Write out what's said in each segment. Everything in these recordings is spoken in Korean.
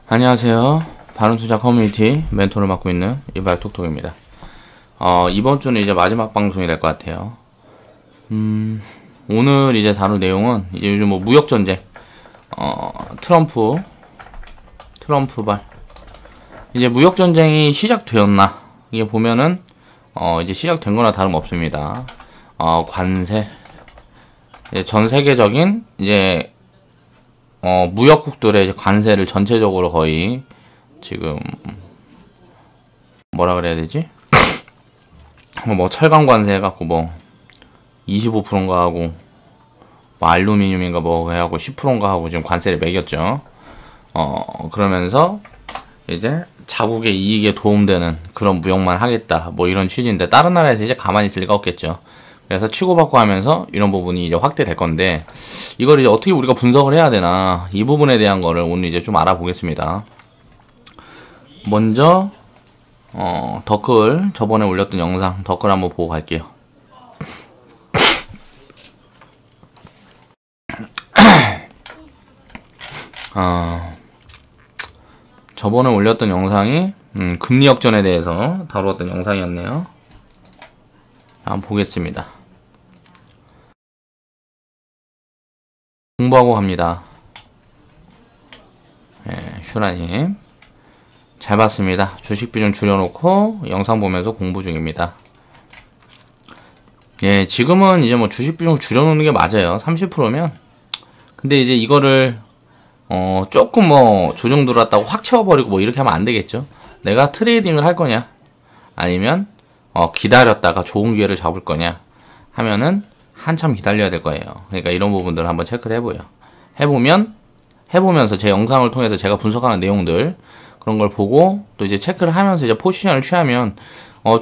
안녕하세요. 바른투자 커뮤니티 멘토를 맡고 있는 이발톡톡입니다. 이번 주는 이제 마지막 방송이 될 것 같아요. 오늘 이제 다룰 내용은 이제 요즘 뭐 무역전쟁, 트럼프발. 이제 무역전쟁이 시작되었나? 이게 보면은, 이제 시작된 거나 다름없습니다. 관세. 이제 전 세계적인, 이제, 무역국들의 이제 관세를 전체적으로 거의 지금 뭐라 그래야 되지? 뭐 철강 관세 해갖고 뭐 25%인가 하고 뭐 알루미늄인가 뭐 해갖고 10%인가 하고 지금 관세를 매겼죠. 그러면서 이제 자국의 이익에 도움되는 그런 무역만 하겠다 뭐 이런 취지인데 다른 나라에서 이제 가만히 있을 리가 없겠죠. 그래서 치고받고 하면서 이런 부분이 이제 확대될 건데 이걸 이제 어떻게 우리가 분석을 해야 되나 이 부분에 대한 거를 오늘 이제 좀 알아보겠습니다. 먼저 덧글 저번에 올렸던 영상 덧글 한번 보고 갈게요. 저번에 올렸던 영상이 금리 역전에 대해서 다루었던 영상이었네요. 한번 보겠습니다. 공부하고 갑니다. 슈라님 잘 봤습니다. 주식 비중 줄여놓고 영상 보면서 공부 중입니다. 지금은 이제 뭐 주식 비중 줄여놓는 게 맞아요. 30%면. 근데 이제 이거를 조금 뭐 조정 들어왔다고 확 채워버리고 뭐 이렇게 하면 안 되겠죠. 내가 트레이딩을 할 거냐 아니면 기다렸다가 좋은 기회를 잡을 거냐 하면은 한참 기다려야 될 거예요. 그러니까 이런 부분들을 한번 체크를 해보면서 제 영상을 통해서 제가 분석하는 내용들 그런 걸 보고 또 이제 체크를 하면서 이제 포지션을 취하면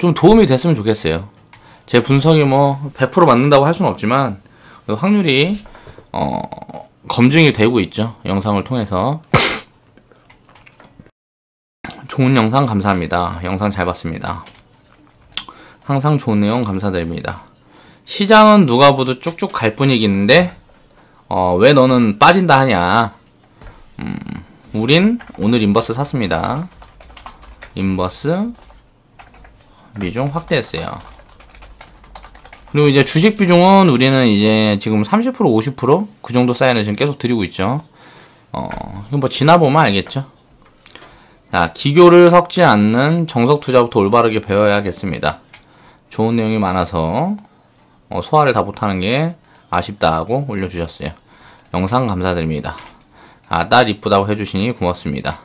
좀 도움이 됐으면 좋겠어요. 제 분석이 뭐 100% 맞는다고 할 수는 없지만 확률이 검증이 되고 있죠. 영상을 통해서. 좋은 영상 감사합니다. 영상 잘 봤습니다. 항상 좋은 내용 감사드립니다. 시장은 누가 봐도 쭉쭉 갈 분위기인데 왜 너는 빠진다 하냐. 우린 오늘 인버스 샀습니다. 인버스 비중 확대했어요. 그리고 이제 주식 비중은 우리는 이제 지금 30% 50% 그 정도 사인을 지금 계속 드리고 있죠. 뭐 지나보면 알겠죠. 자, 기교를 섞지 않는 정석 투자부터 올바르게 배워야겠습니다. 좋은 내용이 많아서 소화를 다 못하는 게 아쉽다 하고 올려주셨어요. 영상 감사드립니다. 딸 이쁘다고 해주시니 고맙습니다.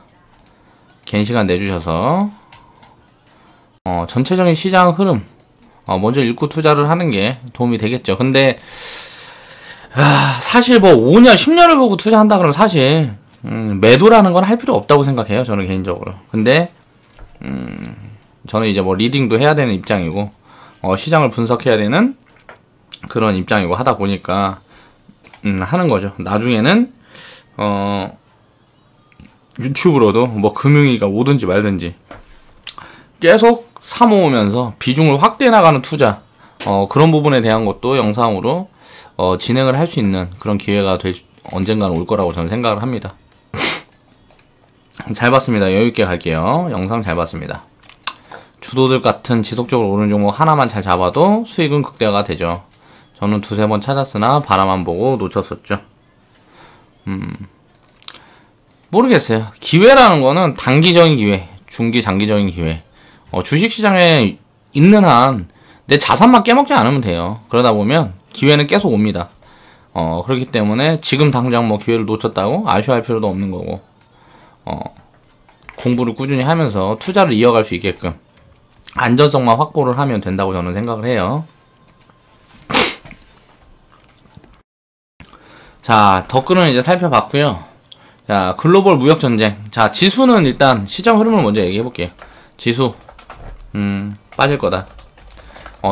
긴 시간 내주셔서 전체적인 시장 흐름 먼저 읽고 투자를 하는 게 도움이 되겠죠. 근데 사실 뭐 5년 10년을 보고 투자한다 그러면 사실 매도라는 건 할 필요 없다고 생각해요. 저는 개인적으로. 근데 저는 이제 뭐 리딩도 해야 되는 입장이고 시장을 분석해야 되는 그런 입장이고 하다 보니까 하는 거죠. 나중에는 유튜브로도 뭐 금융위기가 오든지 말든지 계속 사모으면서 비중을 확대해 나가는 투자 그런 부분에 대한 것도 영상으로 진행을 할 수 있는 그런 기회가 언젠가는 올 거라고 저는 생각을 합니다. 잘 봤습니다. 여유있게 갈게요. 영상 잘 봤습니다. 주도들 같은 지속적으로 오르는 종목 하나만 잘 잡아도 수익은 극대화가 되죠. 저는 두세 번 찾았으나 바라만 보고 놓쳤었죠. 모르겠어요. 기회라는 거는 단기적인 기회, 중기, 장기적인 기회. 주식시장에 있는 한 내 자산만 깨먹지 않으면 돼요. 그러다 보면 기회는 계속 옵니다. 그렇기 때문에 지금 당장 뭐 기회를 놓쳤다고 아쉬워할 필요도 없는 거고 공부를 꾸준히 하면서 투자를 이어갈 수 있게끔 안전성만 확보를 하면 된다고 저는 생각을 해요. 자, 덧글은 이제 살펴봤고요. 자, 글로벌 무역전쟁. 자, 지수는 일단 시장 흐름을 먼저 얘기해볼게요. 지수 빠질 거다.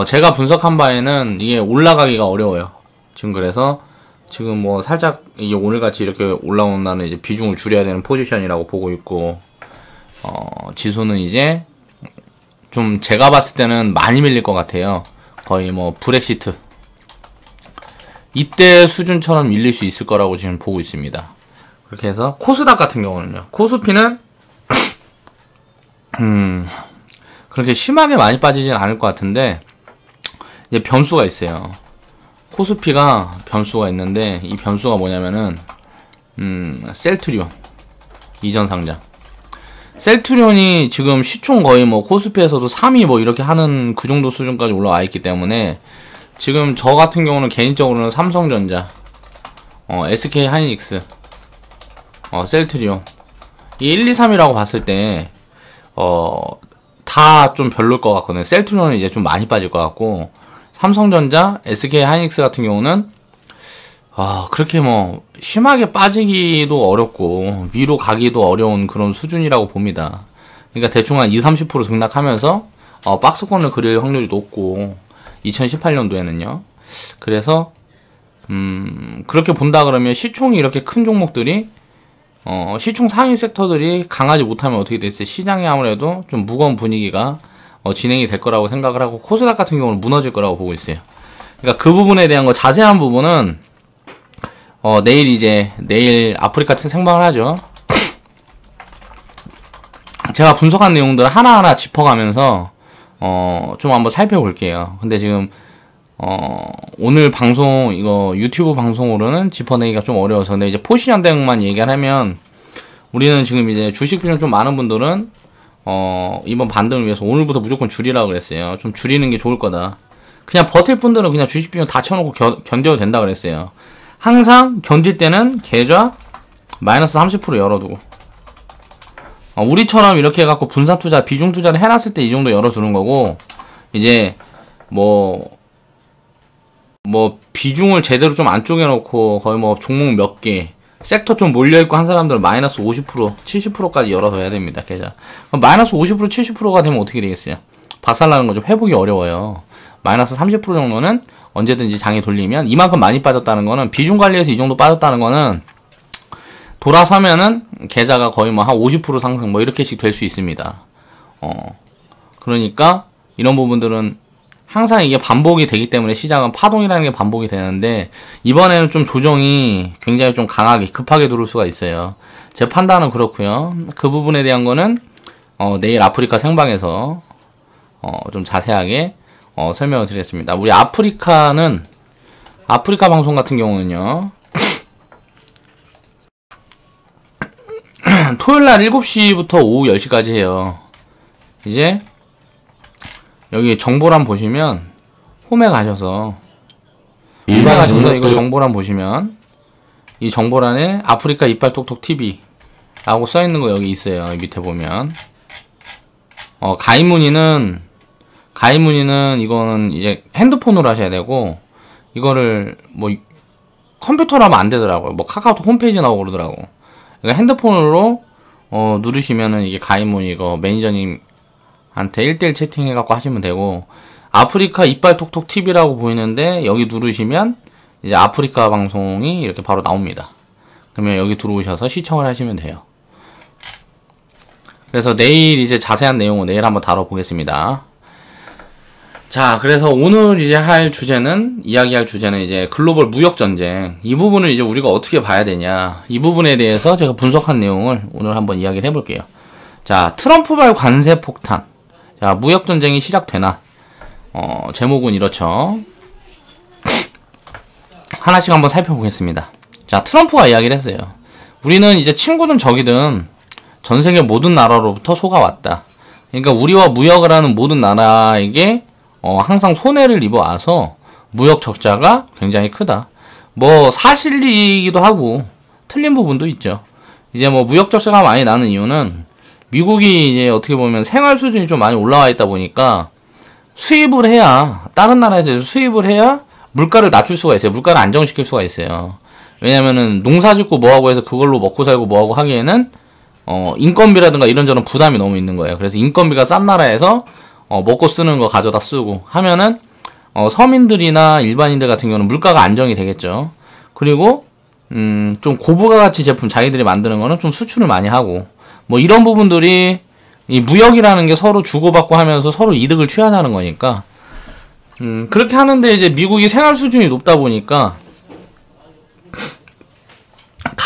제가 분석한 바에는 이게 올라가기가 어려워요. 지금 그래서 지금 뭐 살짝 이게 오늘같이 이렇게 올라온다는 이제 비중을 줄여야 되는 포지션이라고 보고 있고 지수는 이제 좀 제가 봤을 때는 많이 밀릴 것 같아요. 거의 뭐 브렉시트 이때 수준처럼 밀릴 수 있을 거라고 지금 보고 있습니다. 그렇게 해서 코스닥 같은 경우는요. 코스피는 그렇게 심하게 많이 빠지진 않을 것 같은데 이제 변수가 있어요. 코스피가 변수가 있는데 이 변수가 뭐냐면은 셀트리온 이전 상장. 셀트리온이 지금 시총 거의 뭐 코스피에서도 3위 뭐 이렇게 하는 그 정도 수준까지 올라와 있기 때문에 지금 저 같은 경우는 개인적으로는 삼성전자, SK 하이닉스, 셀트리온 이 1, 2, 3이라고 봤을 때 다 좀 별로일 것 같거든요. 셀트리온은 이제 좀 많이 빠질 것 같고 삼성전자, SK 하이닉스 같은 경우는 그렇게 뭐 심하게 빠지기도 어렵고 위로 가기도 어려운 그런 수준이라고 봅니다. 그러니까 대충 한 20-30% 등락하면서 박스권을 그릴 확률이 높고 2018년도에는요. 그래서 그렇게 본다 그러면 시총이 이렇게 큰 종목들이 시총 상위 섹터들이 강하지 못하면 어떻게 됐어요? 시장이 아무래도 좀 무거운 분위기가 진행이 될 거라고 생각을 하고 코스닥 같은 경우는 무너질 거라고 보고 있어요. 그러니까 그 부분에 대한 거 자세한 부분은 내일 아프리카 생방을 하죠. 제가 분석한 내용들을 하나하나 짚어가면서 좀 한번 살펴볼게요. 근데 지금 오늘 방송 이거 유튜브 방송으로는 짚어내기가 좀 어려워서 근데 이제 포지션 대응만 얘기를 하면 우리는 지금 이제 주식 비중 좀 많은 분들은 이번 반등을 위해서 오늘부터 무조건 줄이라고 그랬어요. 좀 줄이는 게 좋을 거다. 그냥 버틸 분들은 그냥 주식 비중 다 쳐놓고 견뎌도 된다 그랬어요. 항상 견딜 때는 계좌 마이너스 30% 열어두고 우리처럼 이렇게 해갖고 분산 투자, 비중 투자를 해놨을 때 이 정도 열어두는 거고 이제 뭐 비중을 제대로 좀 안 쪼개놓고 거의 뭐 종목 몇 개, 섹터 좀 몰려있고 한 사람들은 마이너스 50%, 70%까지 열어둬야 됩니다, 계좌. 그럼 마이너스 50%, 70%가 되면 어떻게 되겠어요? 박살나는 거죠. 회복이 어려워요. 마이너스 30% 정도는 언제든지 장이 돌리면 이만큼 많이 빠졌다는 거는 비중 관리에서 이 정도 빠졌다는 거는 돌아서면은 계좌가 거의 뭐 한 50% 상승 뭐 이렇게씩 될 수 있습니다. 그러니까 이런 부분들은 항상 이게 반복이 되기 때문에 시장은 파동이라는 게 반복이 되는데 이번에는 좀 조정이 굉장히 좀 강하게 급하게 들어올 수가 있어요. 제 판단은 그렇고요. 그 부분에 대한 거는 내일 아프리카 생방에서 좀 자세하게 설명을 드리겠습니다. 우리 아프리카 방송 같은 경우는요. 토요일날 7시부터 오후 10시까지 해요. 이제 여기 정보란 보시면 홈에 가셔서 이거 정보란 보시면 이 정보란에 아프리카 이빨 톡톡 TV 라고 써있는 거 여기 있어요. 밑에 보면 가입 문의는 이거는 이제 핸드폰으로 하셔야 되고 이거를 뭐 컴퓨터로 하면 안 되더라고요. 뭐 카카오톡 홈페이지 나오고 그러더라고. 그러니까 핸드폰으로 누르시면은 이게 가입 문의 이거 매니저님한테 1대1 채팅해갖고 하시면 되고 아프리카 이빨 톡톡 TV라고 보이는데 여기 누르시면 이제 아프리카 방송이 이렇게 바로 나옵니다. 그러면 여기 들어오셔서 시청을 하시면 돼요. 그래서 내일 이제 자세한 내용은 내일 한번 다뤄보겠습니다. 자, 그래서 오늘 이제 이야기할 주제는 이제 글로벌 무역 전쟁. 이 부분을 이제 우리가 어떻게 봐야 되냐. 이 부분에 대해서 제가 분석한 내용을 오늘 한번 이야기를 해볼게요. 자, 트럼프발 관세 폭탄. 자, 무역 전쟁이 시작되나? 제목은 이렇죠. 하나씩 한번 살펴보겠습니다. 자, 트럼프가 이야기를 했어요. 우리는 이제 친구든 적이든 전 세계 모든 나라로부터 속아왔다. 그러니까 우리와 무역을 하는 모든 나라에게 항상 손해를 입어와서 무역 적자가 굉장히 크다. 뭐 사실이기도 하고 틀린 부분도 있죠. 이제 뭐 무역 적자가 많이 나는 이유는 미국이 이제 어떻게 보면 생활 수준이 좀 많이 올라와 있다 보니까 수입을 해야 다른 나라에서 수입을 해야 물가를 낮출 수가 있어요. 물가를 안정시킬 수가 있어요. 왜냐면은 농사 짓고 뭐하고 해서 그걸로 먹고 살고 뭐하고 하기에는 인건비라든가 이런저런 부담이 너무 있는 거예요. 그래서 인건비가 싼 나라에서 먹고 쓰는 거 가져다 쓰고 하면은 서민들이나 일반인들 같은 경우는 물가가 안정이 되겠죠. 그리고 좀 고부가가치 제품 자기들이 만드는 거는 좀 수출을 많이 하고 뭐 이런 부분들이 이 무역이라는 게 서로 주고받고 하면서 서로 이득을 취하자는 거니까 그렇게 하는데 이제 미국이 생활 수준이 높다 보니까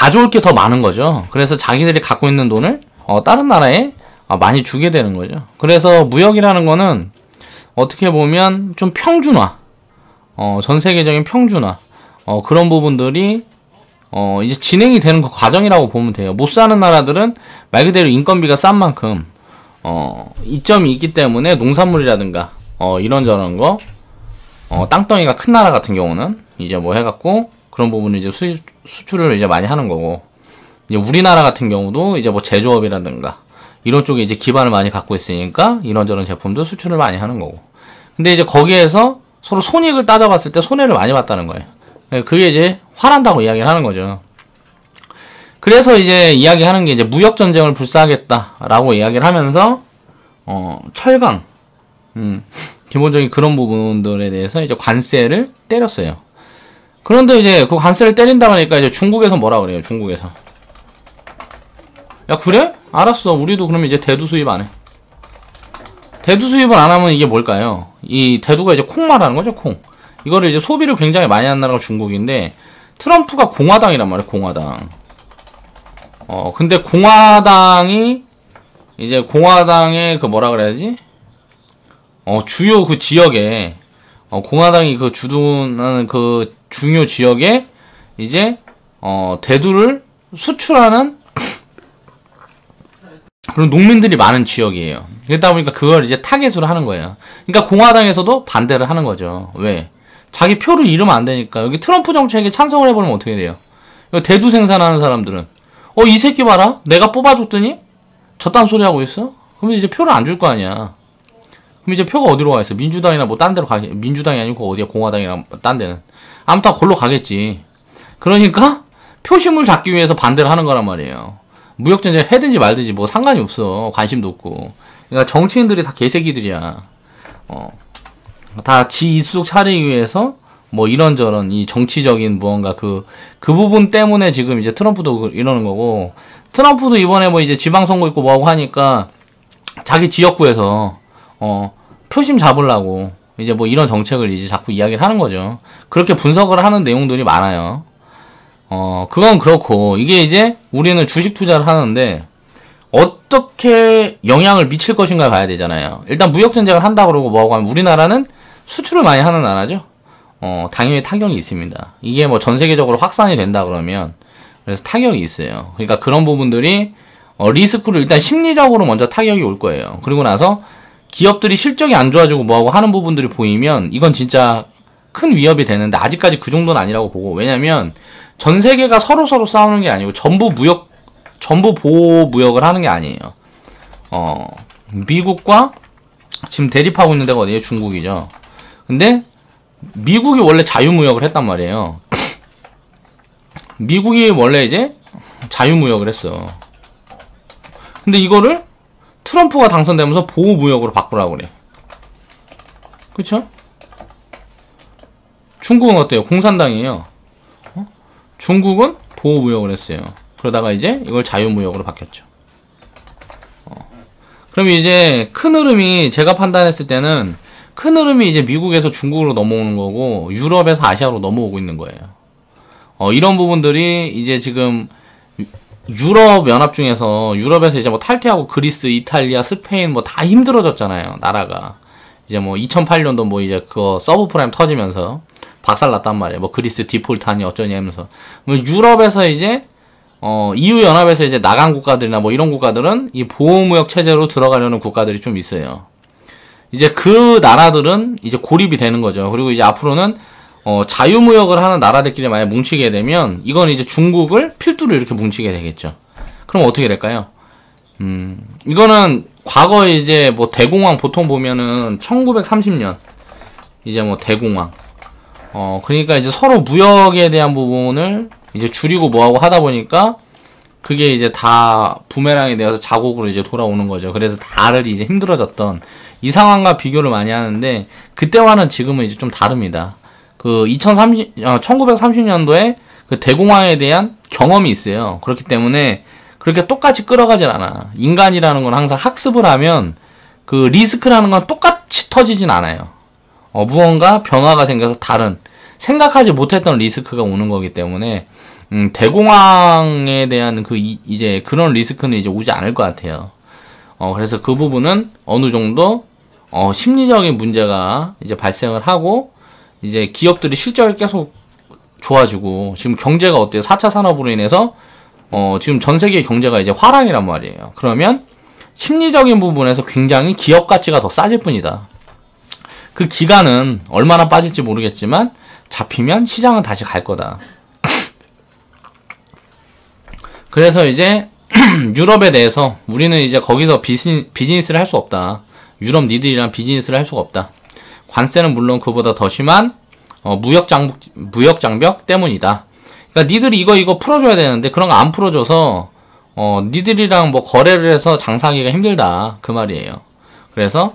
가져올 게 더 많은 거죠. 그래서 자기들이 갖고 있는 돈을 다른 나라에 많이 주게 되는 거죠. 그래서 무역이라는 거는 어떻게 보면 좀 평준화, 전 세계적인 평준화, 그런 부분들이 이제 진행이 되는 그 과정이라고 보면 돼요. 못 사는 나라들은 말 그대로 인건비가 싼 만큼 이점이 있기 때문에 농산물이라든가 이런저런 거 땅덩이가 큰 나라 같은 경우는 이제 뭐 해갖고 그런 부분을 이제 수출을 이제 많이 하는 거고, 이제 우리나라 같은 경우도 이제 뭐 제조업이라든가 이런 쪽에 이제 기반을 많이 갖고 있으니까 이런저런 제품도 수출을 많이 하는 거고. 근데 이제 거기에서 서로 손익을 따져봤을 때 손해를 많이 봤다는 거예요. 그게 이제 화난다고 이야기를 하는 거죠. 그래서 이제 이야기하는 게 이제 무역 전쟁을 불사하겠다라고 이야기를 하면서 철강, 기본적인 그런 부분들에 대해서 이제 관세를 때렸어요. 그런데 이제 그 관세를 때린다고 하니까 이제 중국에서 뭐라 그래요? 중국에서 야 그래? 알았어. 우리도 그러면 이제 대두 수입 안 해. 대두 수입을 안 하면 이게 뭘까요? 이 대두가 이제 콩 말하는 거죠, 콩. 이거를 이제 소비를 굉장히 많이 하는 나라가 중국인데, 트럼프가 공화당이란 말이에요, 공화당. 근데 공화당이 이제 공화당의 그 뭐라 그래야지? 주요 그 지역에 공화당이 그 주도하는 그 중요 지역에 이제 대두를 수출하는 그런 농민들이 많은 지역이에요. 그러다 보니까 그걸 이제 타겟으로 하는 거예요. 그러니까 공화당에서도 반대를 하는 거죠. 왜? 자기 표를 잃으면 안 되니까. 여기 트럼프 정책에 찬성을 해버리면 어떻게 돼요? 대두 생산하는 사람들은 이 새끼 봐라, 내가 뽑아줬더니 저딴 소리 하고 있어? 그럼 이제 표를 안 줄 거 아니야. 그럼 이제 표가 어디로 가 있어? 민주당이나 뭐 딴 데로 가겠, 민주당이 아니고 어디야? 공화당이나 딴 데는. 아무튼 걸로 가겠지. 그러니까 표심을 잡기 위해서 반대를 하는 거란 말이에요. 무역전쟁 해든지 말든지 뭐 상관이 없어. 관심도 없고. 그러니까 정치인들이 다 개새끼들이야. 다 지 입속 차리기 위해서 뭐 이런저런 이 정치적인 무언가 그 부분 때문에 지금 이제 트럼프도 이러는 거고, 트럼프도 이번에 뭐 이제 지방선거 있고 뭐하고 하니까 자기 지역구에서 표심 잡으려고 이제 뭐 이런 정책을 이제 자꾸 이야기를 하는 거죠. 그렇게 분석을 하는 내용들이 많아요. 그건 그렇고, 이게 이제 우리는 주식 투자를 하는데 어떻게 영향을 미칠 것인가 봐야 되잖아요. 일단 무역전쟁을 한다 그러고 뭐하고 하면 우리나라는 수출을 많이 하는 나라죠. 당연히 타격이 있습니다. 이게 뭐 전 세계적으로 확산이 된다 그러면 그래서 타격이 있어요. 그러니까 그런 부분들이 리스크를 일단 심리적으로 먼저 타격이 올 거예요. 그리고 나서 기업들이 실적이 안 좋아지고 뭐하고 하는 부분들이 보이면 이건 진짜 큰 위협이 되는데, 아직까지 그 정도는 아니라고 보고, 왜냐면 전 세계가 서로 싸우는 게 아니고 전부 보호 무역을 하는 게 아니에요. 미국과 지금 대립하고 있는 데가 어디예요? 중국이죠. 근데 미국이 원래 자유무역을 했단 말이에요. 미국이 원래 이제 자유무역을 했어. 근데 이거를 트럼프가 당선되면서 보호무역으로 바꾸라고 그래. 그쵸? 중국은 어때요? 공산당이에요. 중국은 보호무역을 했어요. 그러다가 이제 이걸 자유무역으로 바뀌었죠. 그럼 이제 큰 흐름이, 제가 판단했을 때는 큰 흐름이 이제 미국에서 중국으로 넘어오는 거고, 유럽에서 아시아로 넘어오고 있는 거예요. 이런 부분들이 이제 지금 유럽 연합 중에서, 유럽에서 이제 뭐 탈퇴하고 그리스, 이탈리아, 스페인 뭐 다 힘들어졌잖아요, 나라가. 이제 뭐 2008년도 뭐 이제 그거 서브프라임 터지면서 박살났단 말이에요. 뭐 그리스 디폴트하니 어쩌니 하면서. 뭐 유럽에서 이제 EU 연합에서 이제 나간 국가들이나 뭐 이런 국가들은 이 보호무역 체제로 들어가려는 국가들이 좀 있어요. 이제 그 나라들은 이제 고립이 되는 거죠. 그리고 이제 앞으로는 자유무역을 하는 나라들끼리 만약 뭉치게 되면 이건 이제 중국을 필두로 이렇게 뭉치게 되겠죠. 그럼 어떻게 될까요? 이거는 과거에 이제 뭐 대공황 보통 보면은 1930년 이제 뭐 대공황, 그러니까 이제 서로 무역에 대한 부분을 이제 줄이고 뭐하고 하다 보니까 그게 이제 다 부메랑이 되어서 자국으로 이제 돌아오는 거죠. 그래서 다들 이제 힘들어졌던 이 상황과 비교를 많이 하는데, 그때와는 지금은 이제 좀 다릅니다. 그 1930년도에 그 대공황에 대한 경험이 있어요. 그렇기 때문에 그렇게 똑같이 끌어가질 않아. 인간이라는 건 항상 학습을 하면 그 리스크라는 건 똑같이 터지진 않아요. 무언가 변화가 생겨서 다른 생각하지 못했던 리스크가 오는 거기 때문에 대공황에 대한 이제 그런 리스크는 이제 오지 않을 것 같아요. 그래서 그 부분은 어느 정도 심리적인 문제가 이제 발생을 하고 이제 기업들이 실적이 계속 좋아지고 지금 경제가 어때요? 4차 산업으로 인해서 지금 전 세계 경제가 이제 화랑이란 말이에요. 그러면 심리적인 부분에서 굉장히 기업 가치가 더 싸질 뿐이다. 그 기간은 얼마나 빠질지 모르겠지만 잡히면 시장은 다시 갈 거다. 그래서 이제 유럽에 대해서 우리는 이제 거기서 비즈니스를 할 수 없다. 유럽 니들이랑 비즈니스를 할 수가 없다. 관세는 물론 그보다 더 심한 무역 장벽 때문이다. 그러니까 니들이 이거 풀어줘야 되는데 그런 거 안 풀어줘서 니들이랑 뭐 거래를 해서 장사하기가 힘들다 그 말이에요. 그래서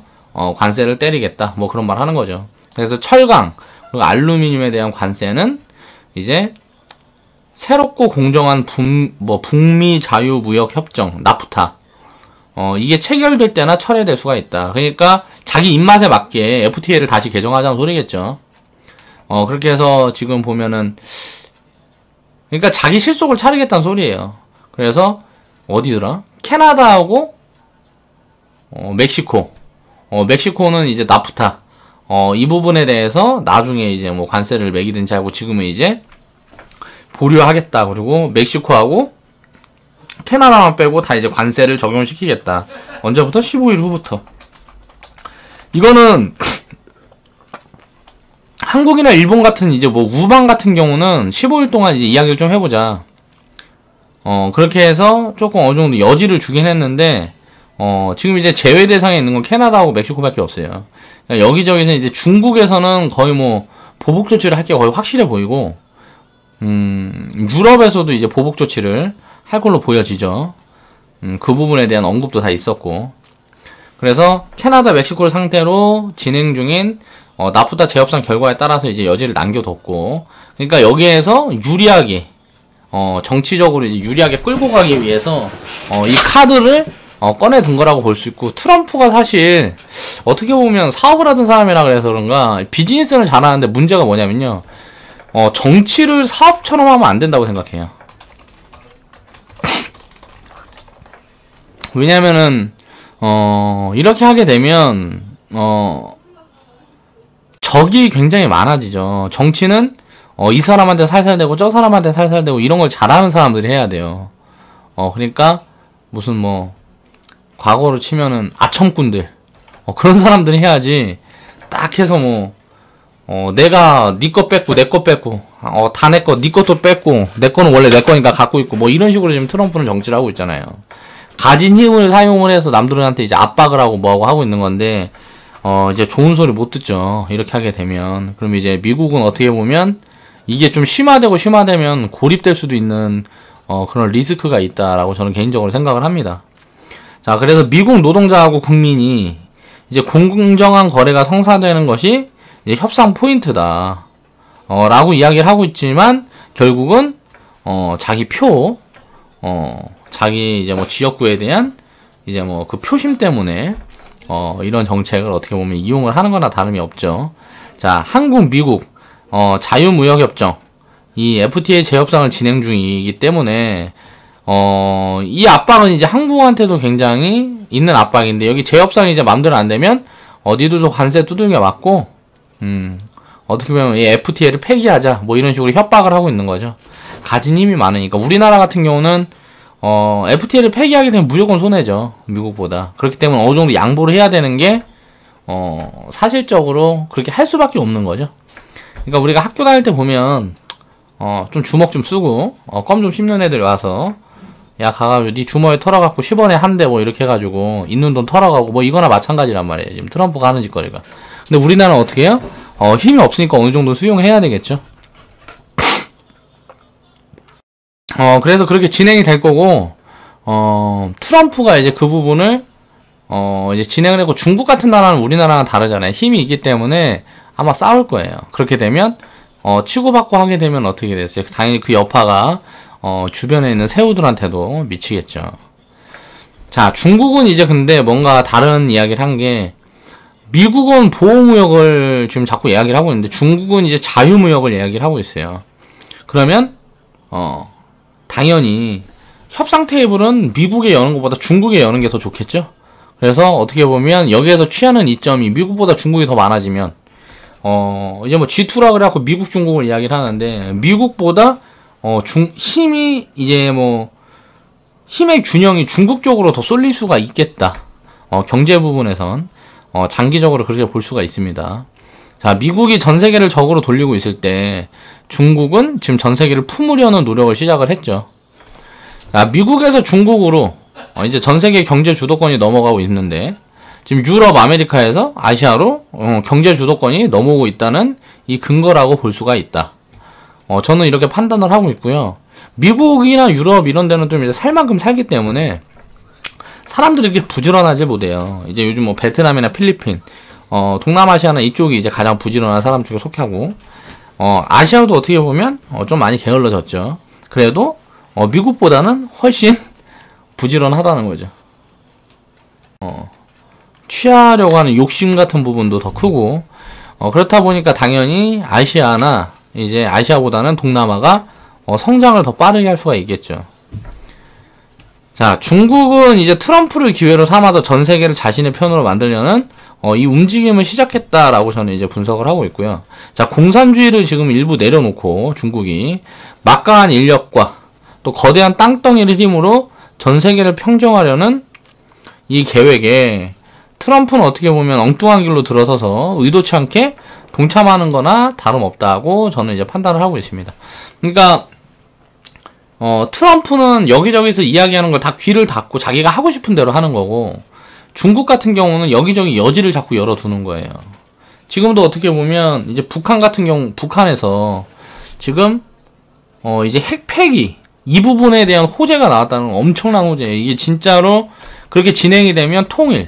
관세를 때리겠다 뭐 그런 말 하는 거죠. 그래서 철강 그리고 알루미늄에 대한 관세는 이제 새롭고 공정한 북미 자유무역협정 나프타 이게 체결될 때나 철회될 수가 있다. 그러니까 자기 입맛에 맞게 FTA를 다시 개정하자는 소리겠죠. 그렇게 해서 지금 보면은 그러니까 자기 실속을 차리겠다는 소리예요. 그래서 어디더라? 캐나다하고 멕시코. 멕시코는 이제 나프타. 이 부분에 대해서 나중에 이제 뭐 관세를 매기든지 하고 지금은 이제 보류하겠다. 그리고 멕시코하고 캐나다만 빼고 다 이제 관세를 적용시키겠다. 언제부터? 15일 후부터. 이거는 한국이나 일본 같은 이제 뭐 우방 같은 경우는 15일 동안 이제 이야기를 좀 해보자. 그렇게 해서 조금 어느 정도 여지를 주긴 했는데, 지금 이제 제외 대상에 있는 건 캐나다하고 멕시코밖에 없어요. 그러니까 여기저기서 이제 중국에서는 거의 뭐 보복 조치를 할 게 거의 확실해 보이고, 유럽에서도 이제 보복 조치를 할 걸로 보여지죠. 그 부분에 대한 언급도 다 있었고. 그래서 캐나다, 멕시코를 상대로 진행 중인 나프타 재협상 결과에 따라서 이제 여지를 남겨뒀고, 그러니까 여기에서 유리하게 정치적으로 이제 유리하게 끌고 가기 위해서 이 카드를 꺼내둔 거라고 볼 수 있고, 트럼프가 사실 어떻게 보면 사업을 하던 사람이라 그래서 그런가 비즈니스는 잘하는데 문제가 뭐냐면요, 정치를 사업처럼 하면 안 된다고 생각해요. 왜냐면은 이렇게 하게 되면 적이 굉장히 많아지죠. 정치는 이 사람한테 살살대고 저 사람한테 살살대고 이런 걸 잘하는 사람들이 해야 돼요. 그러니까 무슨 뭐 과거로 치면은 아첨꾼들 그런 사람들이 해야지. 딱 해서 뭐 내가 네 거 뺏고 내 거 뺏고 다 내 거 네 것도 뺏고 내 거는 원래 내 거니까 갖고 있고 뭐 이런 식으로 지금 트럼프는 정치를 하고 있잖아요. 가진 힘을 사용을 해서 남들한테 이제 압박을 하고 뭐하고 하고 있는 건데 이제 좋은 소리 못 듣죠. 이렇게 하게 되면. 그럼 이제 미국은 어떻게 보면 이게 좀 심화되면 고립될 수도 있는 그런 리스크가 있다라고 저는 개인적으로 생각을 합니다. 자, 그래서 미국 노동자하고 국민이 이제 공정한 거래가 성사되는 것이 이제 협상 포인트다. 라고 이야기를 하고 있지만 결국은 자기 표 자기 이제 뭐 지역구에 대한 이제 뭐 그 표심 때문에 이런 정책을 어떻게 보면 이용을 하는 거나 다름이 없죠. 자, 한국, 미국 자유무역협정 이 FTA 재협상을 진행 중이기 때문에 이 압박은 이제 한국한테도 굉장히 있는 압박인데, 여기 재협상이 이제 맘대로 안 되면 니들도 관세 두들겨 맞고 어떻게 보면 이 FTA를 폐기하자 뭐 이런 식으로 협박을 하고 있는 거죠. 가진 힘이 많으니까. 우리나라 같은 경우는 FTA를 폐기하게 되면 무조건 손해죠, 미국보다. 그렇기 때문에 어느 정도 양보를 해야 되는 게 사실적으로 그렇게 할 수밖에 없는 거죠. 그러니까 우리가 학교 다닐 때 보면 좀 주먹 좀 쓰고 껌 좀 씹는 애들 와서 야 가가지고 네 주머니에 털어갖고 10원에 한 대 뭐 이렇게 해가지고 있는 돈 털어가고 뭐 이거나 마찬가지란 말이에요, 지금 트럼프가 하는 짓거리가. 근데 우리나라는 어떻게 해요? 힘이 없으니까 어느 정도 수용해야 되겠죠. 그래서 그렇게 진행이 될 거고, 트럼프가 이제 그 부분을 이제 진행을 했고, 중국 같은 나라는 우리나라랑 다르잖아요. 힘이 있기 때문에 아마 싸울 거예요. 그렇게 되면 치고받고 하게 되면 어떻게 됐어요? 당연히 그 여파가 주변에 있는 새우들한테도 미치겠죠. 자, 중국은 이제 근데 뭔가 다른 이야기를 한 게, 미국은 보호무역을 지금 자꾸 이야기를 하고 있는데 중국은 이제 자유무역을 이야기를 하고 있어요. 그러면 당연히 협상 테이블은 미국에 여는 것보다 중국에 여는 게 더 좋겠죠. 그래서 어떻게 보면 여기에서 취하는 이점이 미국보다 중국이 더 많아지면 이제 뭐 G2라 그래갖고 미국 중국을 이야기를 하는데 미국보다 힘이 이제 뭐 힘의 균형이 중국 쪽으로 더 쏠릴 수가 있겠다. 경제 부분에선 장기적으로 그렇게 볼 수가 있습니다. 자, 미국이 전 세계를 적으로 돌리고 있을 때 중국은 지금 전 세계를 품으려는 노력을 시작을 했죠. 자, 미국에서 중국으로 이제 전 세계 경제 주도권이 넘어가고 있는데 지금 유럽, 아메리카에서 아시아로 경제 주도권이 넘어오고 있다는 이 근거라고 볼 수가 있다. 저는 이렇게 판단을 하고 있고요. 미국이나 유럽 이런 데는 좀 이제 살 만큼 살기 때문에 사람들이 이렇게 부지런하지 못해요. 이제 요즘 뭐 베트남이나 필리핀, 동남아시아나 이쪽이 이제 가장 부지런한 사람 중에 속하고, 아시아도 어떻게 보면 좀 많이 게을러졌죠. 그래도 미국보다는 훨씬 부지런하다는 거죠. 취하려고 하는 욕심 같은 부분도 더 크고, 그렇다 보니까 당연히 아시아나 이제 아시아보다는 동남아가 성장을 더 빠르게 할 수가 있겠죠. 자, 중국은 이제 트럼프를 기회로 삼아서 전 세계를 자신의 편으로 만들려는 이 움직임을 시작했다라고 저는 이제 분석을 하고 있고요. 자, 공산주의를 지금 일부 내려놓고 중국이 막강한 인력과 또 거대한 땅덩이를 힘으로 전 세계를 평정하려는 이 계획에 트럼프는 어떻게 보면 엉뚱한 길로 들어서서 의도치 않게 동참하는 거나 다름없다고 저는 이제 판단을 하고 있습니다. 그러니까 트럼프는 여기저기서 이야기하는 걸 다 귀를 닫고 자기가 하고 싶은 대로 하는 거고, 중국 같은 경우는 여기저기 여지를 자꾸 열어두는 거예요. 지금도 어떻게 보면 이제 북한 같은 경우, 북한에서 지금 이제 핵폐기 이 부분에 대한 호재가 나왔다는 엄청난 호재. 이게 진짜로 그렇게 진행이 되면 통일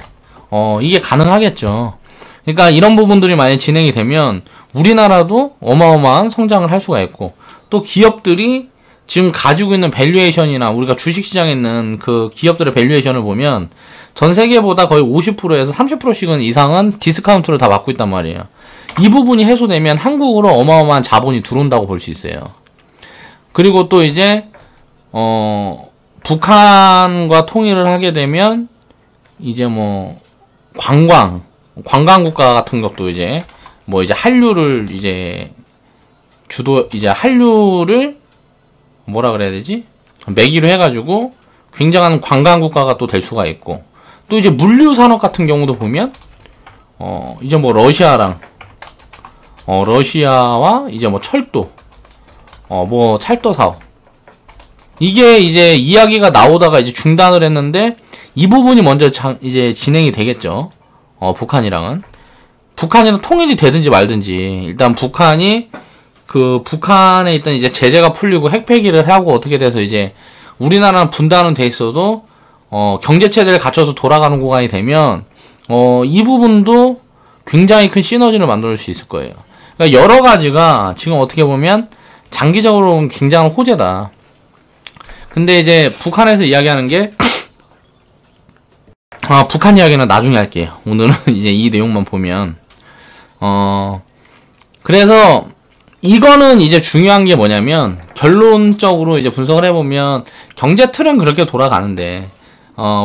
이게 가능하겠죠. 그러니까 이런 부분들이 만약 진행이 되면 우리나라도 어마어마한 성장을 할 수가 있고, 또 기업들이 지금 가지고 있는 밸류에이션이나 우리가 주식시장에 있는 그 기업들의 밸류에이션을 보면 전 세계보다 거의 50%에서 30%씩은 이상은 디스카운트를 다 받고 있단 말이에요. 이 부분이 해소되면 한국으로 어마어마한 자본이 들어온다고 볼 수 있어요. 그리고 또 이제 북한과 통일을 하게 되면 이제 뭐 관광 국가 같은 것도 이제 뭐 이제 한류를 이제 한류를 뭐라 그래야 되지? 매기로 해가지고 굉장한 관광 국가가 또 될 수가 있고, 또 이제 물류 산업 같은 경우도 보면 이제 뭐 러시아와 이제 뭐 철도 뭐 찰도 사업, 이게 이제 이야기가 나오다가 이제 중단을 했는데 이 부분이 먼저 이제 진행이 되겠죠. 북한이랑 통일이 되든지 말든지 일단 북한에 있던 이제 제재가 풀리고 핵폐기를 하고 어떻게 돼서 이제 우리나라는 분단은 돼 있어도 경제체제를 갖춰서 돌아가는 구간이 되면 이 부분도 굉장히 큰 시너지를 만들 수 있을 거예요. 그러니까 여러 가지가 지금 어떻게 보면 장기적으로는 굉장한 호재다. 근데 이제 북한에서 이야기하는 게 북한 이야기는 나중에 할게요. 오늘은 이제 이 내용만 보면 그래서 이거는 이제 중요한 게 뭐냐면, 결론적으로 이제 분석을 해보면 경제 틀은 그렇게 돌아가는데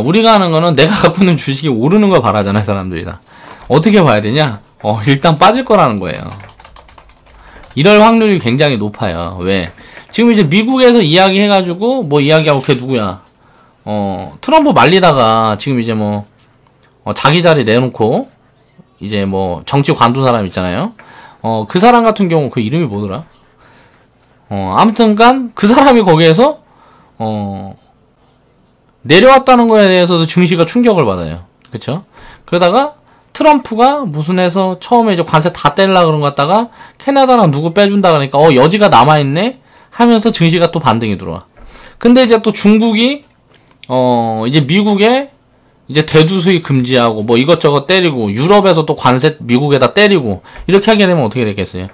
우리가 하는 거는 내가 갖고 있는 주식이 오르는 걸 바라잖아요. 사람들이 다 어떻게 봐야 되냐? 일단 빠질 거라는 거예요. 이럴 확률이 굉장히 높아요. 왜? 지금 이제 미국에서 이야기해가지고 뭐 이야기하고 걔 누구야? 트럼프 말리다가 지금 이제 뭐 자기 자리 내놓고 이제 뭐 정치 관둔 사람 있잖아요. 그 사람 같은 경우 그 이름이 뭐더라? 아무튼간 그 사람이 거기에서 내려왔다는 거에 대해서도 증시가 충격을 받아요. 그쵸? 그러다가 트럼프가 무슨 해서 처음에 이제 관세 다 떼려고 그런 것 같다가 캐나다랑 누구 빼준다 그러니까 여지가 남아있네 하면서 증시가 또 반등이 들어와. 근데 이제 또 중국이 이제 미국에 이제 대두 수입 금지하고 뭐 이것저것 때리고 유럽에서 또 관세 미국에다 때리고 이렇게 하게 되면 어떻게 되겠어요?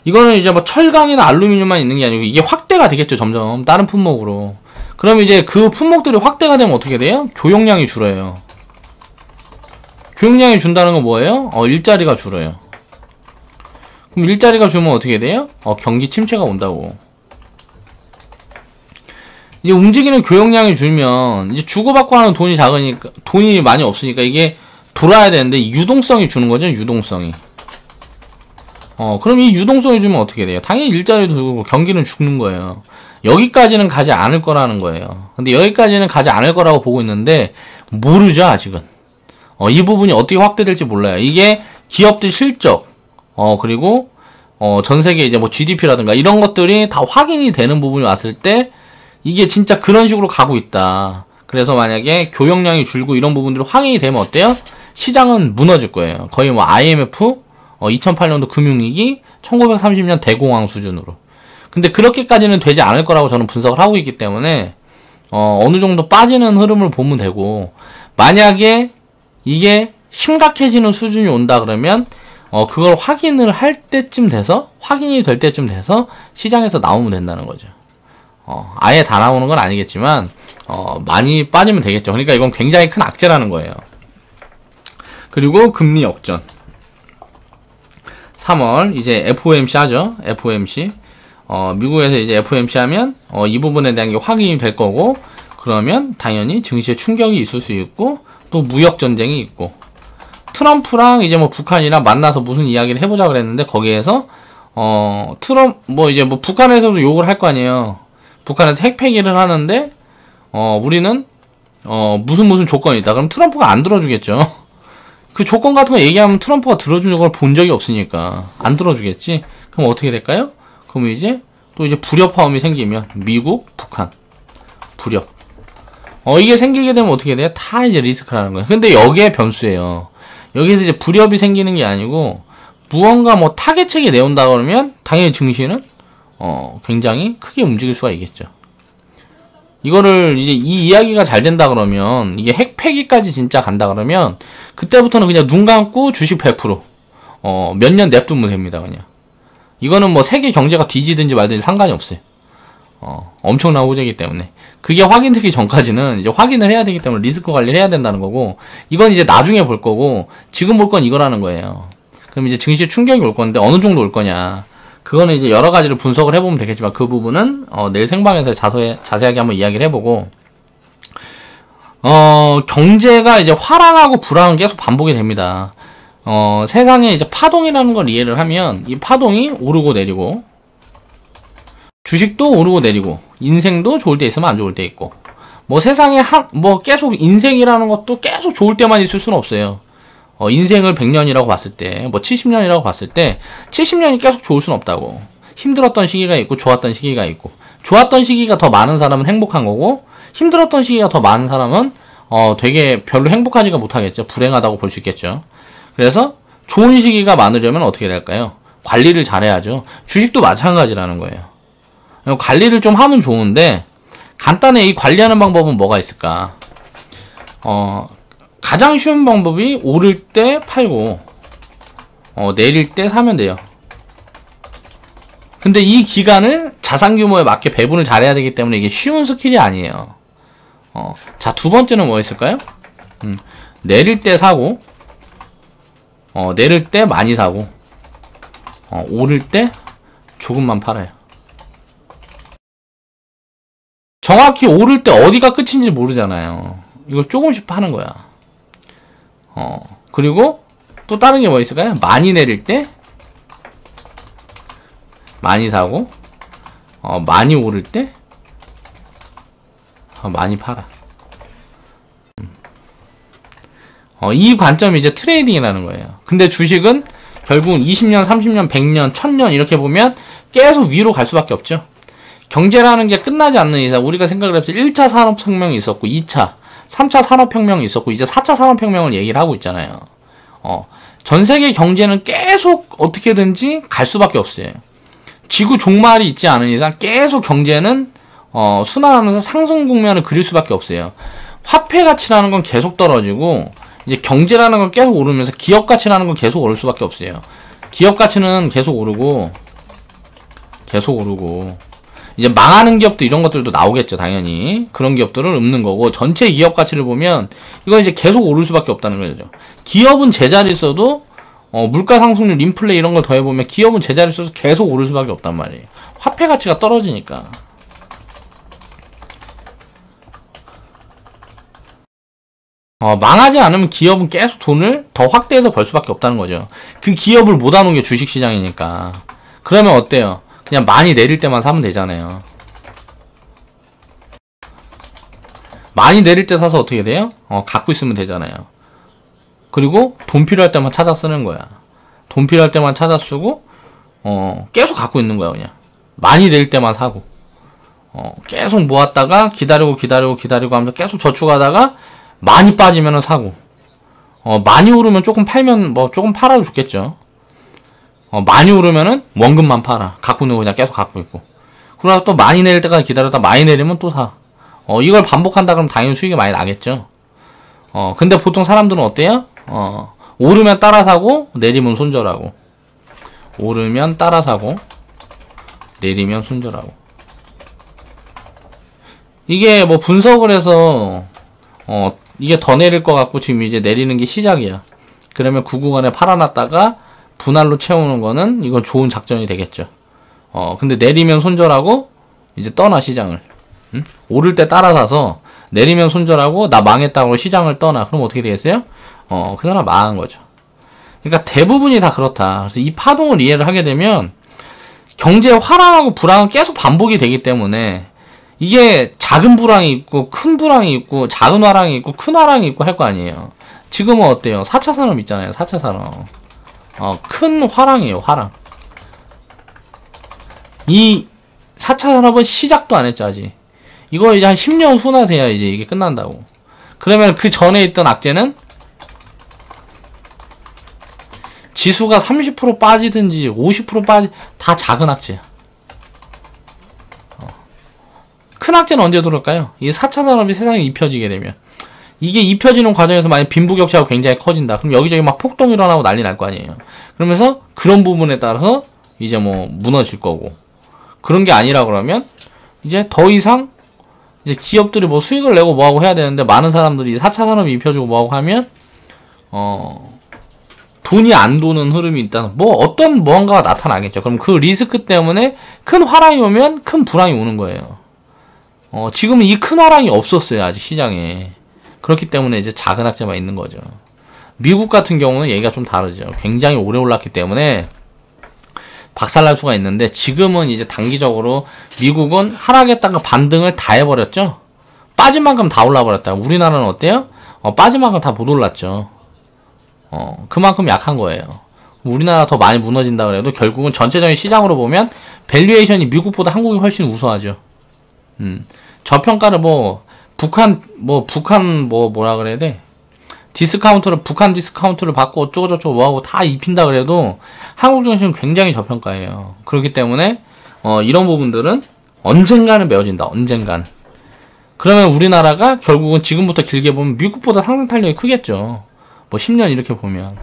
이거는 이제 뭐 철강이나 알루미늄만 있는 게 아니고 이게 확대가 되겠죠. 점점 다른 품목으로. 그럼 이제 그 품목들이 확대가 되면 어떻게 돼요? 교역량이 줄어요. 교역량이 준다는 건 뭐예요? 일자리가 줄어요. 그럼 일자리가 줄면 어떻게 돼요? 경기 침체가 온다고. 이제 움직이는 교역량이 줄면 이제 주고받고 하는 돈이 작으니까 돈이 많이 없으니까 이게 돌아야 되는데 유동성이 주는 거죠. 유동성이. 그럼 이 유동성이 주면 어떻게 돼요? 당연히 일자리도 두고 경기는 죽는 거예요. 여기까지는 가지 않을 거라는 거예요. 근데 여기까지는 가지 않을 거라고 보고 있는데 모르죠 아직은. 이 부분이 어떻게 확대될지 몰라요. 이게 기업들 실적 그리고 전 세계 이제 뭐 GDP라든가 이런 것들이 다 확인이 되는 부분이 왔을 때 이게 진짜 그런 식으로 가고 있다. 그래서 만약에 교역량이 줄고 이런 부분들이 확인이 되면 어때요? 시장은 무너질 거예요. 거의 뭐 IMF 2008년도 금융위기 1930년 대공황 수준으로. 근데 그렇게까지는 되지 않을 거라고 저는 분석을 하고 있기 때문에 어느 정도 빠지는 흐름을 보면 되고, 만약에 이게 심각해지는 수준이 온다 그러면 그걸 확인을 할 때쯤 돼서, 확인이 될 때쯤 돼서 시장에서 나오면 된다는 거죠. 아예 다 나오는 건 아니겠지만 많이 빠지면 되겠죠. 그러니까 이건 굉장히 큰 악재라는 거예요. 그리고 금리 역전. 3월 이제 FOMC 하죠. FOMC. 미국에서 이제 FOMC 하면 이 부분에 대한 게 확인이 될 거고, 그러면 당연히 증시에 충격이 있을 수 있고 또 무역 전쟁이 있고, 트럼프랑 이제 뭐 북한이랑 만나서 무슨 이야기를 해보자 그랬는데 거기에서 이제 뭐 북한에서도 욕을 할 거 아니에요. 북한에서 핵 폐기를 하는데 우리는 무슨 조건이 있다. 그럼 트럼프가 안 들어주겠죠. 그 조건 같은 거 얘기하면 트럼프가 들어주는 걸 본 적이 없으니까 안 들어주겠지. 그럼 어떻게 될까요? 그럼 이제 또 이제 불협화음이 생기면 미국, 북한 불협. 이게 생기게 되면 어떻게 돼요? 다 이제 리스크라는 거예요. 근데 여기에 변수예요. 여기서 이제 불협이 생기는 게 아니고 무언가 뭐 타겟책이 내온다 그러면 당연히 증시는 굉장히 크게 움직일 수가 있겠죠. 이거를 이제 이 이야기가 잘 된다 그러면, 이게 핵 폐기까지 진짜 간다 그러면 그때부터는 그냥 눈 감고 주식 100% 몇 년 냅두면 됩니다. 그냥 이거는 뭐 세계 경제가 뒤지든지 말든지 상관이 없어요. 엄청난 호재이기 때문에. 그게 확인되기 전까지는 이제 확인을 해야 되기 때문에 리스크 관리를 해야 된다는 거고, 이건 이제 나중에 볼 거고 지금 볼 건 이거라는 거예요. 그럼 이제 증시 충격이 올 건데 어느 정도 올 거냐, 그거는 이제 여러 가지를 분석을 해보면 되겠지만 그 부분은 내일 생방에서 자세하게 한번 이야기를 해보고, 경제가 이제 화랑하고 불황은 계속 반복이 됩니다. 세상에 이제 파동이라는 걸 이해를 하면 이 파동이 오르고 내리고, 주식도 오르고 내리고, 인생도 좋을 때 있으면 안 좋을 때 있고, 뭐 세상에 계속 인생이라는 것도 계속 좋을 때만 있을 수는 없어요. 인생을 100년이라고 봤을 때, 뭐 70년이라고 봤을 때 70년이 계속 좋을 수는 없다고. 힘들었던 시기가 있고 좋았던 시기가 있고, 좋았던 시기가 더 많은 사람은 행복한 거고, 힘들었던 시기가 더 많은 사람은 되게 별로 행복하지가 못하겠죠. 불행하다고 볼 수 있겠죠. 그래서 좋은 시기가 많으려면 어떻게 될까요? 관리를 잘해야죠. 주식도 마찬가지라는 거예요. 관리를 좀 하면 좋은데, 간단해. 이 관리하는 방법은 뭐가 있을까? 가장 쉬운 방법이 오를 때 팔고 내릴 때 사면 돼요. 근데 이 기간을 자산 규모에 맞게 배분을 잘해야 되기 때문에 이게 쉬운 스킬이 아니에요. 자, 두 번째는 뭐 있을까요? 내릴 때 사고, 내릴 때 많이 사고, 오를 때 조금만 팔아요. 정확히 오를 때 어디가 끝인지 모르잖아요. 이걸 조금씩 파는 거야. 그리고 또 다른 게 뭐 있을까요? 많이 내릴 때 많이 사고, 많이 오를 때 많이 팔아. 이 관점이 이제 트레이딩이라는 거예요. 근데 주식은 결국은 20년, 30년, 100년, 1000년 이렇게 보면 계속 위로 갈 수밖에 없죠. 경제라는 게 끝나지 않는 이상 우리가 생각을 해보면 1차 산업혁명이 있었고 2차, 3차 산업혁명이 있었고 이제 4차 산업혁명을 얘기를 하고 있잖아요. 전 세계 경제는 계속 어떻게든지 갈 수밖에 없어요. 지구 종말이 있지 않은 이상 계속 경제는 순환하면서 상승 국면을 그릴 수밖에 없어요. 화폐 가치라는 건 계속 떨어지고 이제 경제라는 건 계속 오르면서 기업 가치라는 건 계속 오를 수밖에 없어요. 기업 가치는 계속 오르고 이제 망하는 기업도 이런 것들도 나오겠죠. 당연히 그런 기업들을 읊는 거고, 전체 기업 가치를 보면 이건 이제 계속 오를 수밖에 없다는 거죠. 기업은 제자리 있어도 물가 상승률, 인플레 이런 걸 더해보면 기업은 제자리 있어서 계속 오를 수밖에 없단 말이에요. 화폐 가치가 떨어지니까. 망하지 않으면 기업은 계속 돈을 더 확대해서 벌 수밖에 없다는 거죠. 그 기업을 못하는 게 주식시장이니까. 그러면 어때요? 그냥 많이 내릴 때만 사면 되잖아요. 많이 내릴 때 사서 어떻게 돼요? 갖고 있으면 되잖아요. 그리고 돈 필요할 때만 찾아 쓰는 거야. 돈 필요할 때만 찾아 쓰고 계속 갖고 있는 거야. 그냥 많이 내릴 때만 사고 계속 모았다가 기다리고 하면서 계속 저축하다가 많이 빠지면은 사고 많이 오르면 조금 팔면 조금 팔아도 좋겠죠. 많이 오르면은 원금만 팔아. 갖고 있는 거 그냥 계속 갖고 있고. 그러다 또 많이 내릴 때까지 기다렸다 많이 내리면 또 사. 이걸 반복한다 그러면 당연히 수익이 많이 나겠죠. 근데 보통 사람들은 어때요? 오르면 따라 사고 내리면 손절하고. 오르면 따라 사고 내리면 손절하고. 이게 뭐 분석을 해서 이게 더 내릴 것 같고 지금 이제 내리는 게 시작이야. 그러면 그 구간에 팔아놨다가 분할로 채우는 거는 이건 좋은 작전이 되겠죠. 근데 내리면 손절하고 이제 떠나 시장을. 응? 오를 때 따라 사서 내리면 손절하고 나 망했다고 시장을 떠나. 그럼 어떻게 되겠어요? 그 사람 망한 거죠. 그러니까 대부분이 다 그렇다. 그래서 이 파동을 이해를 하게 되면 경제 화랑하고 불황은 계속 반복이 되기 때문에 이게 작은 불황이 있고 큰 불황이 있고 작은 화랑이 있고 큰 화랑이 있고 할 거 아니에요. 지금은 어때요? 4차 산업 있잖아요. 4차 산업. 큰 화랑이에요. 화랑. 이 4차 산업은 시작도 안 했죠. 아직. 이거 이제 한 10년 후나 돼야 이제 이게 끝난다고. 그러면 그 전에 있던 악재는 지수가 30% 빠지든지 50% 다 작은 악재야. 큰 악재는 언제 들어올까요? 이 4차 산업이 세상에 입혀지게 되면. 이게 입혀지는 과정에서 만약 빈부격차가 굉장히 커진다. 그럼 여기저기 막 폭동 일어나고 난리 날 거 아니에요. 그러면서 그런 부분에 따라서 이제 뭐 무너질 거고. 그런 게 아니라 그러면 이제 더 이상 이제 기업들이 뭐 수익을 내고 뭐하고 해야 되는데 많은 사람들이 4차 산업이 입혀주고 뭐하고 하면 돈이 안 도는 흐름이 있다. 뭐 어떤 무언가가 나타나겠죠. 그럼 그 리스크 때문에 큰 화랑이 오면 큰 불황이 오는 거예요. 지금은 이 큰 화랑이 없었어요. 아직 시장에. 그렇기 때문에 이제 작은 악재만 있는 거죠. 미국 같은 경우는 얘기가 좀 다르죠. 굉장히 오래 올랐기 때문에 박살날 수가 있는데 지금은 이제 단기적으로 미국은 하락했다가 반등을 다 해버렸죠. 빠진 만큼 다 올라버렸다. 우리나라는 어때요? 빠진 만큼 다 못 올랐죠. 그만큼 약한 거예요. 우리나라 더 많이 무너진다 그래도 결국은 전체적인 시장으로 보면 밸류에이션이 미국보다 한국이 훨씬 우수하죠. 저평가를 북한 뭐라 그래야 돼? 북한 디스카운트를 받고 어쩌고저쩌고 뭐하고 다 입힌다 그래도 한국 중심은 굉장히 저평가예요. 그렇기 때문에 이런 부분들은 언젠가는 메워진다. 언젠간. 그러면 우리나라가 결국은 지금부터 길게 보면 미국보다 상승 탄력이 크겠죠. 뭐 10년 이렇게 보면.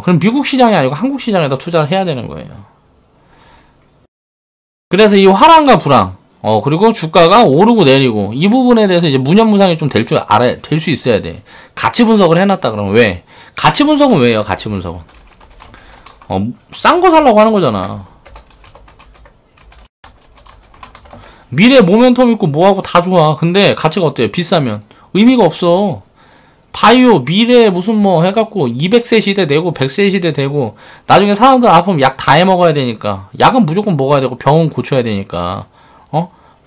그럼 미국 시장이 아니고 한국 시장에다 투자를 해야 되는 거예요. 그래서 이 화랑과 불황, 그리고 주가가 오르고 내리고, 이 부분에 대해서 이제 무념무상이 좀 될 줄 될 수 있어야 돼. 가치 분석을 해놨다 그러면 왜? 가치 분석은 왜요? 가치 분석은. 싼 거 살라고 하는 거잖아. 미래 모멘텀 있고 뭐하고 다 좋아. 근데 가치가 어때요? 비싸면. 의미가 없어. 바이오, 미래 무슨 뭐 해갖고 200세 시대 되고 100세 시대 되고 나중에 사람들 아프면 약 다 해먹어야 되니까. 약은 무조건 먹어야 되고 병은 고쳐야 되니까.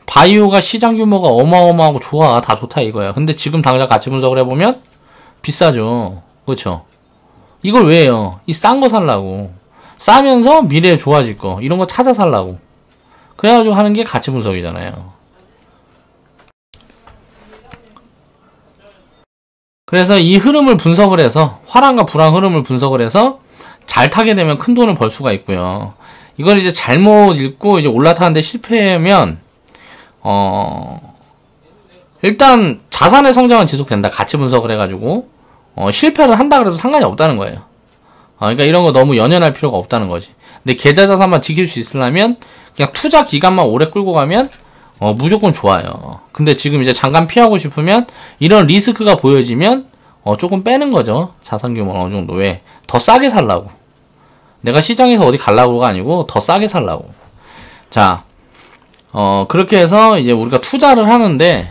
바이오가 시장 규모가 어마어마하고 좋아. 다 좋다 이거야. 근데 지금 당장 가치 분석을 해보면 비싸죠. 그렇죠? 이걸 왜 해요? 이 싼 거 살라고. 싸면서 미래에 좋아질 거. 이런 거 찾아 살라고. 그래가지고 하는 게 가치 분석이잖아요. 그래서 이 흐름을 분석을 해서 화랑과 불황 흐름을 분석을 해서 잘 타게 되면 큰 돈을 벌 수가 있고요. 이걸 이제 잘못 읽고 이제 올라타는데 실패하면 일단 자산의 성장은 지속된다. 가치 분석을 해가지고 실패를 한다 그래도 상관이 없다는 거예요. 그러니까 이런 거 너무 연연할 필요가 없다는 거지. 근데 계좌 자산만 지킬 수 있으려면 그냥 투자 기간만 오래 끌고 가면 무조건 좋아요. 근데 지금 이제 잠깐 피하고 싶으면 이런 리스크가 보여지면 조금 빼는 거죠. 자산 규모는 어느 정도. 왜? 더 싸게 살라고. 내가 시장에서 어디 갈라고가 아니고 더 싸게 살라고. 자, 그렇게 해서 이제 우리가 투자를 하는데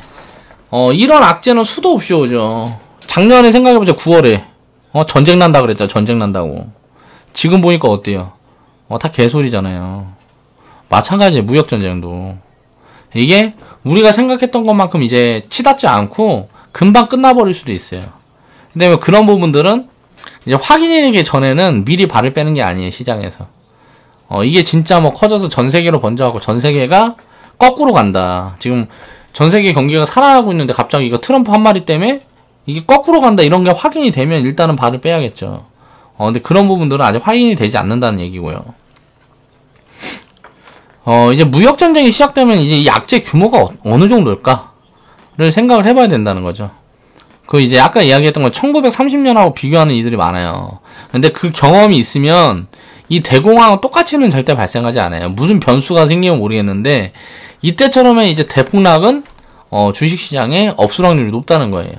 이런 악재는 수도 없이 오죠. 작년에 생각해보자. 9월에 전쟁 난다 그랬죠. 전쟁 난다고. 지금 보니까 어때요? 다 개소리잖아요. 마찬가지예요. 무역전쟁도. 이게 우리가 생각했던 것만큼 이제 치닫지 않고 금방 끝나버릴 수도 있어요. 근데 그런 부분들은 이제 확인이 되기 전에는 미리 발을 빼는 게 아니에요. 시장에서. 이게 진짜 뭐 커져서 전 세계로 번져가고 전 세계가 거꾸로 간다. 지금 전 세계 경기가 살아나고 있는데 갑자기 이거 트럼프 한 마리 때문에 이게 거꾸로 간다. 이런 게 확인이 되면 일단은 발을 빼야겠죠. 근데 그런 부분들은 아직 확인이 되지 않는다는 얘기고요. 이제 무역전쟁이 시작되면 이제 이 악재 규모가 어느 정도일까를 생각을 해봐야 된다는 거죠. 이제 아까 이야기했던 건 1930년하고 비교하는 이들이 많아요. 근데 그 경험이 있으면 이 대공황은 똑같이는 절대 발생하지 않아요. 무슨 변수가 생기면 모르겠는데 이때처럼의 이제 대폭락은 주식시장에 없을 확률이 높다는 거예요.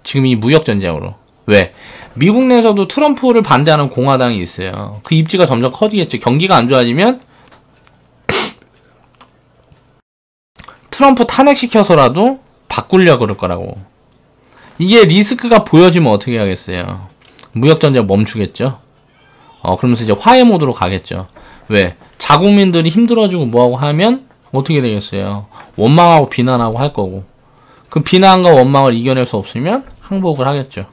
지금 이 무역전쟁으로. 왜? 미국 내에서도 트럼프를 반대하는 공화당이 있어요. 그 입지가 점점 커지겠죠. 경기가 안 좋아지면 트럼프 탄핵시켜서라도 바꾸려고 그럴 거라고. 이게 리스크가 보여지면 어떻게 하겠어요? 무역전쟁 멈추겠죠? 그러면서 이제 화해 모드로 가겠죠. 왜? 자국민들이 힘들어지고 뭐하고 하면 어떻게 되겠어요? 원망하고 비난하고 할 거고. 그 비난과 원망을 이겨낼 수 없으면 항복을 하겠죠.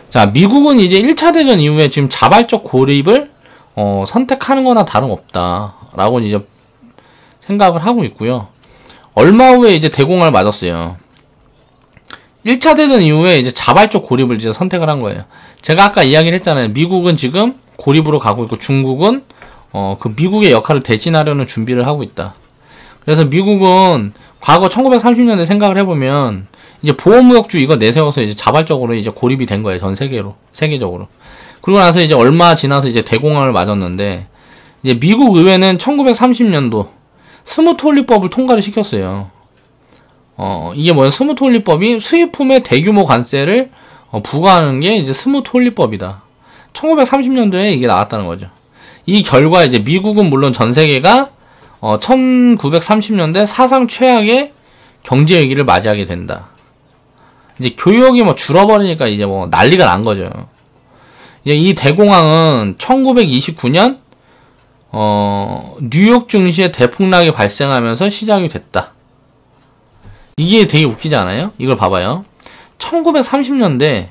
자, 미국은 이제 1차 대전 이후에 지금 자발적 고립을 선택하는 거나 다름없다라고 이제 생각을 하고 있고요. 얼마 후에 이제 대공황을 맞았어요. 1차 대전 이후에 이제 자발적 고립을 이제 선택을 한 거예요. 제가 아까 이야기를 했잖아요. 미국은 지금 고립으로 가고 있고 중국은 그 미국의 역할을 대신하려는 준비를 하고 있다. 그래서 미국은 과거 1930년대 생각을 해보면 이제 보호무역주 이거 내세워서 이제 자발적으로 이제 고립이 된 거예요. 전 세계적으로. 그리고 나서 이제 얼마 지나서 이제 대공황을 맞았는데 이제 미국 의회는 1930년도 스무트홀리법을 통과를 시켰어요. 이게 뭐야? 스무트홀리법이 수입품에 대규모 관세를 부과하는 게 이제 스무트홀리법이다. 1930년도에 이게 나왔다는 거죠. 이 결과 이제 미국은 물론 전 세계가 1930년대 사상 최악의 경제 위기를 맞이하게 된다. 이제 교역이 뭐 줄어버리니까 이제 뭐 난리가 난 거죠. 이제 이 대공황은 1929년 뉴욕 증시에 대폭락이 발생하면서 시작이 됐다. 이게 되게 웃기지 않아요? 이걸 봐봐요. 1930년대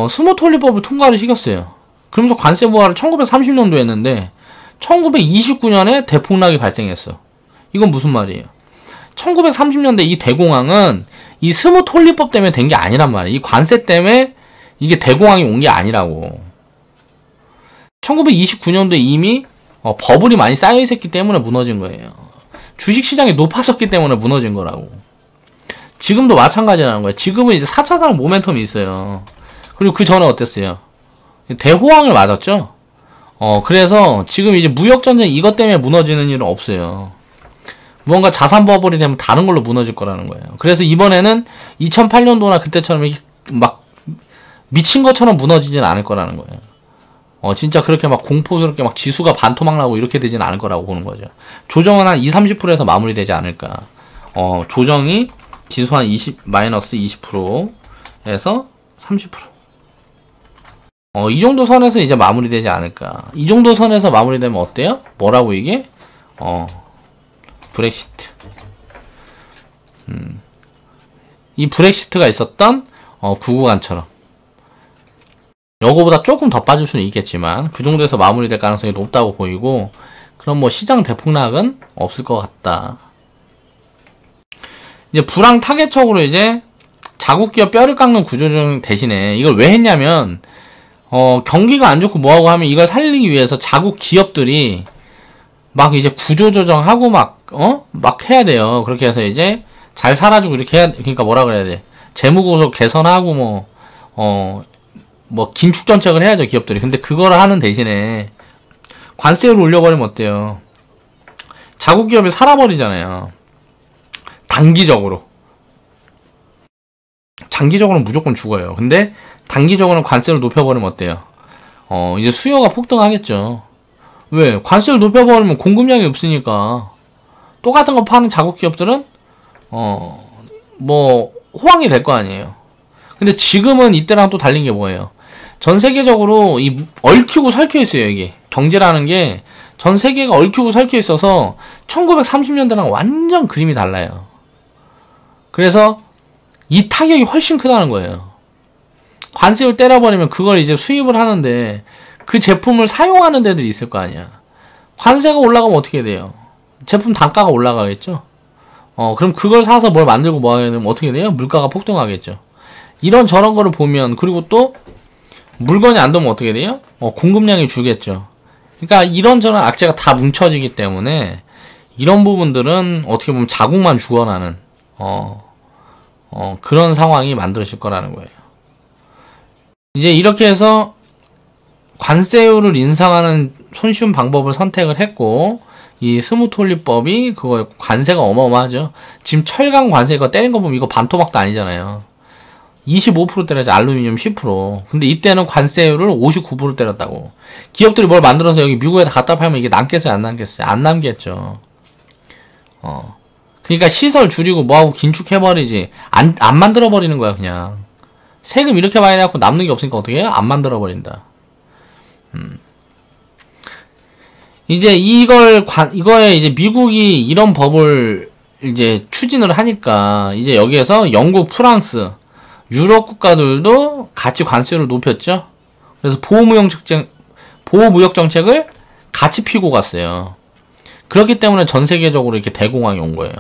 스무트홀리법을 통과를 시켰어요. 그러면서 관세 부과를 1930년도에 했는데 1929년에 대폭락이 발생했어. 이건 무슨 말이에요? 1930년대 이 대공황은 이 스무트홀리법 때문에 된 게 아니란 말이에요. 이 관세 때문에 이게 대공황이 온 게 아니라고. 1929년도에 이미 버블이 많이 쌓여있었기 때문에 무너진 거예요. 주식시장이 높아졌기 때문에 무너진 거라고. 지금도 마찬가지라는 거예요. 지금은 이제 4차 산업 모멘텀이 있어요. 그리고 그 전에 어땠어요? 대호황을 맞았죠? 그래서 지금 이제 무역전쟁 이것 때문에 무너지는 일은 없어요. 무언가 자산 버블이 되면 다른 걸로 무너질 거라는 거예요. 그래서 이번에는 2008년도나 그때처럼 막 미친 것처럼 무너지진 않을 거라는 거예요. 진짜 그렇게 막 공포스럽게 막 지수가 반토막 나고 이렇게 되진 않을 거라고 보는 거죠. 조정은 한 20-30%에서 마무리되지 않을까. 조정이 지수 한 마이너스 20%에서 30%. 이 정도 선에서 이제 마무리되지 않을까. 이 정도 선에서 마무리되면 어때요? 뭐라고 이게? 브렉시트. 이 브렉시트가 있었던 구구간처럼. 요거보다 조금 더 빠질 수는 있겠지만 그 정도에서 마무리될 가능성이 높다고 보이고, 그럼 뭐 시장 대폭락은 없을 것 같다. 이제 불황 타겟적으로 이제 자국 기업 뼈를 깎는 구조조정 대신에 이걸 왜 했냐면 경기가 안 좋고 뭐하고 하면 이걸 살리기 위해서 자국 기업들이 막 이제 구조조정하고 막 해야 돼요. 그렇게 해서 이제 잘 살아주고 이렇게 해야, 그러니까 뭐라 그래야 돼, 재무구조 개선하고 뭐 긴축 정책을 해야죠, 기업들이. 근데 그거를 하는 대신에 관세를 올려버리면 어때요? 자국 기업이 살아버리잖아요. 단기적으로. 장기적으로는 무조건 죽어요. 근데 단기적으로는 관세를 높여버리면 어때요? 이제 수요가 폭등하겠죠. 왜? 관세를 높여버리면 공급량이 없으니까. 똑같은 거 파는 자국 기업들은 뭐 호황이 될 거 아니에요. 근데 지금은 이때랑 또 달린 게 뭐예요? 전 세계적으로 얽히고 설켜 있어요, 이게. 경제라는 게 전 세계가 얽히고 설켜 있어서 1930년대랑 완전 그림이 달라요. 그래서 이 타격이 훨씬 크다는 거예요. 관세율 때려버리면 그걸 이제 수입을 하는데 그 제품을 사용하는 데들이 있을 거 아니야. 관세가 올라가면 어떻게 돼요? 제품 단가가 올라가겠죠? 그럼 그걸 사서 뭘 만들고 뭐 하게 되면 어떻게 돼요? 물가가 폭등하겠죠. 이런 저런 거를 보면, 그리고 또 물건이 안 되면 어떻게 돼요? 공급량이 줄겠죠. 그러니까 이런저런 악재가 다 뭉쳐지기 때문에 이런 부분들은 어떻게 보면 자국만 죽어나는 그런 상황이 만들어질 거라는 거예요. 이제 이렇게 해서 관세율을 인상하는 손쉬운 방법을 선택을 했고, 이 스무트홀리법이 그거 관세가 어마어마하죠. 지금 철강 관세 이거 때린 거 보면 이거 반토막도 아니잖아요. 25% 때렸지, 알루미늄 10%. 근데 이때는 관세율을 59% 때렸다고. 기업들이 뭘 만들어서 여기 미국에다 갖다 팔면 이게 남겠어요, 안 남겠어요? 안 남겠죠. 그러니까 시설 줄이고 뭐하고 긴축해버리지. 안 만들어버리는 거야, 그냥. 세금 이렇게 많이 내갖고 남는 게 없으니까 어떻게 해요? 안 만들어버린다. 이제 이거에 이제 미국이 이런 법을 이제 추진을 하니까 이제 여기에서 영국, 프랑스, 유럽 국가들도 같이 관세를 높였죠. 그래서 보호무역 정책을 같이 피고 갔어요. 그렇기 때문에 전 세계적으로 이렇게 대공황이 온 거예요.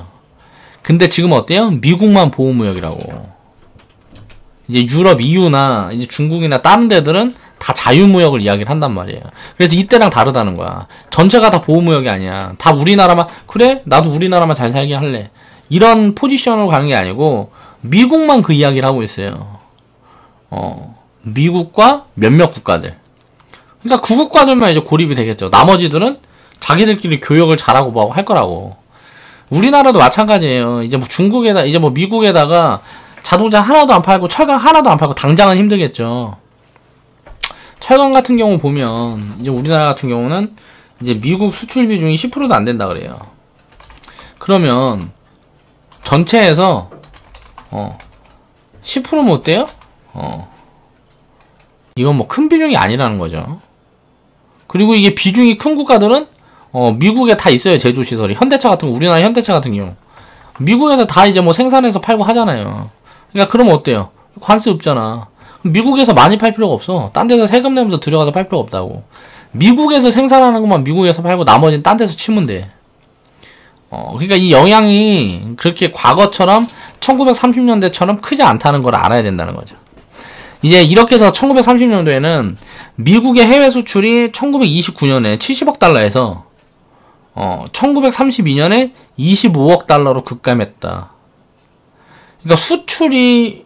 근데 지금 어때요? 미국만 보호무역이라고. 이제 유럽, EU나 이제 중국이나 다른 데들은 다 자유무역을 이야기를 한단 말이에요. 그래서 이때랑 다르다는 거야. 전체가 다 보호무역이 아니야. 다 우리나라만, 그래? 나도 우리나라만 잘 살게 할래. 이런 포지션으로 가는 게 아니고 미국만 그 이야기를 하고 있어요. 미국과 몇몇 국가들. 그러니까 그 국가들만 이제 고립이 되겠죠. 나머지들은 자기들끼리 교역을 잘하고 뭐 할 거라고. 우리나라도 마찬가지예요. 이제 뭐 이제 뭐 미국에다가 자동차 하나도 안 팔고 철강 하나도 안 팔고 당장은 힘들겠죠. 철강 같은 경우 보면 이제 우리나라 같은 경우는 이제 미국 수출 비중이 10%도 안 된다 그래요. 그러면 전체에서 10%면 어때요? 이건 뭐 큰 비중이 아니라는 거죠. 그리고 이게 비중이 큰 국가들은 미국에 다 있어요. 제조시설이. 현대차 같은 거, 우리나라 현대차 같은 경우 미국에서 다 이제 뭐 생산해서 팔고 하잖아요. 그러니까 그러면 어때요? 관세 없잖아. 미국에서 많이 팔 필요가 없어. 딴 데서 세금 내면서 들여가서 팔 필요가 없다고. 미국에서 생산하는 것만 미국에서 팔고 나머지는 딴 데서 치면 돼. 그러니까 이 영향이 그렇게 과거처럼 1930년대처럼 크지 않다는 걸 알아야 된다는 거죠. 이제 이렇게 해서 1930년도에는 미국의 해외 수출이 1929년에 70억 달러에서 1932년에 25억 달러로 급감했다. 그러니까 수출이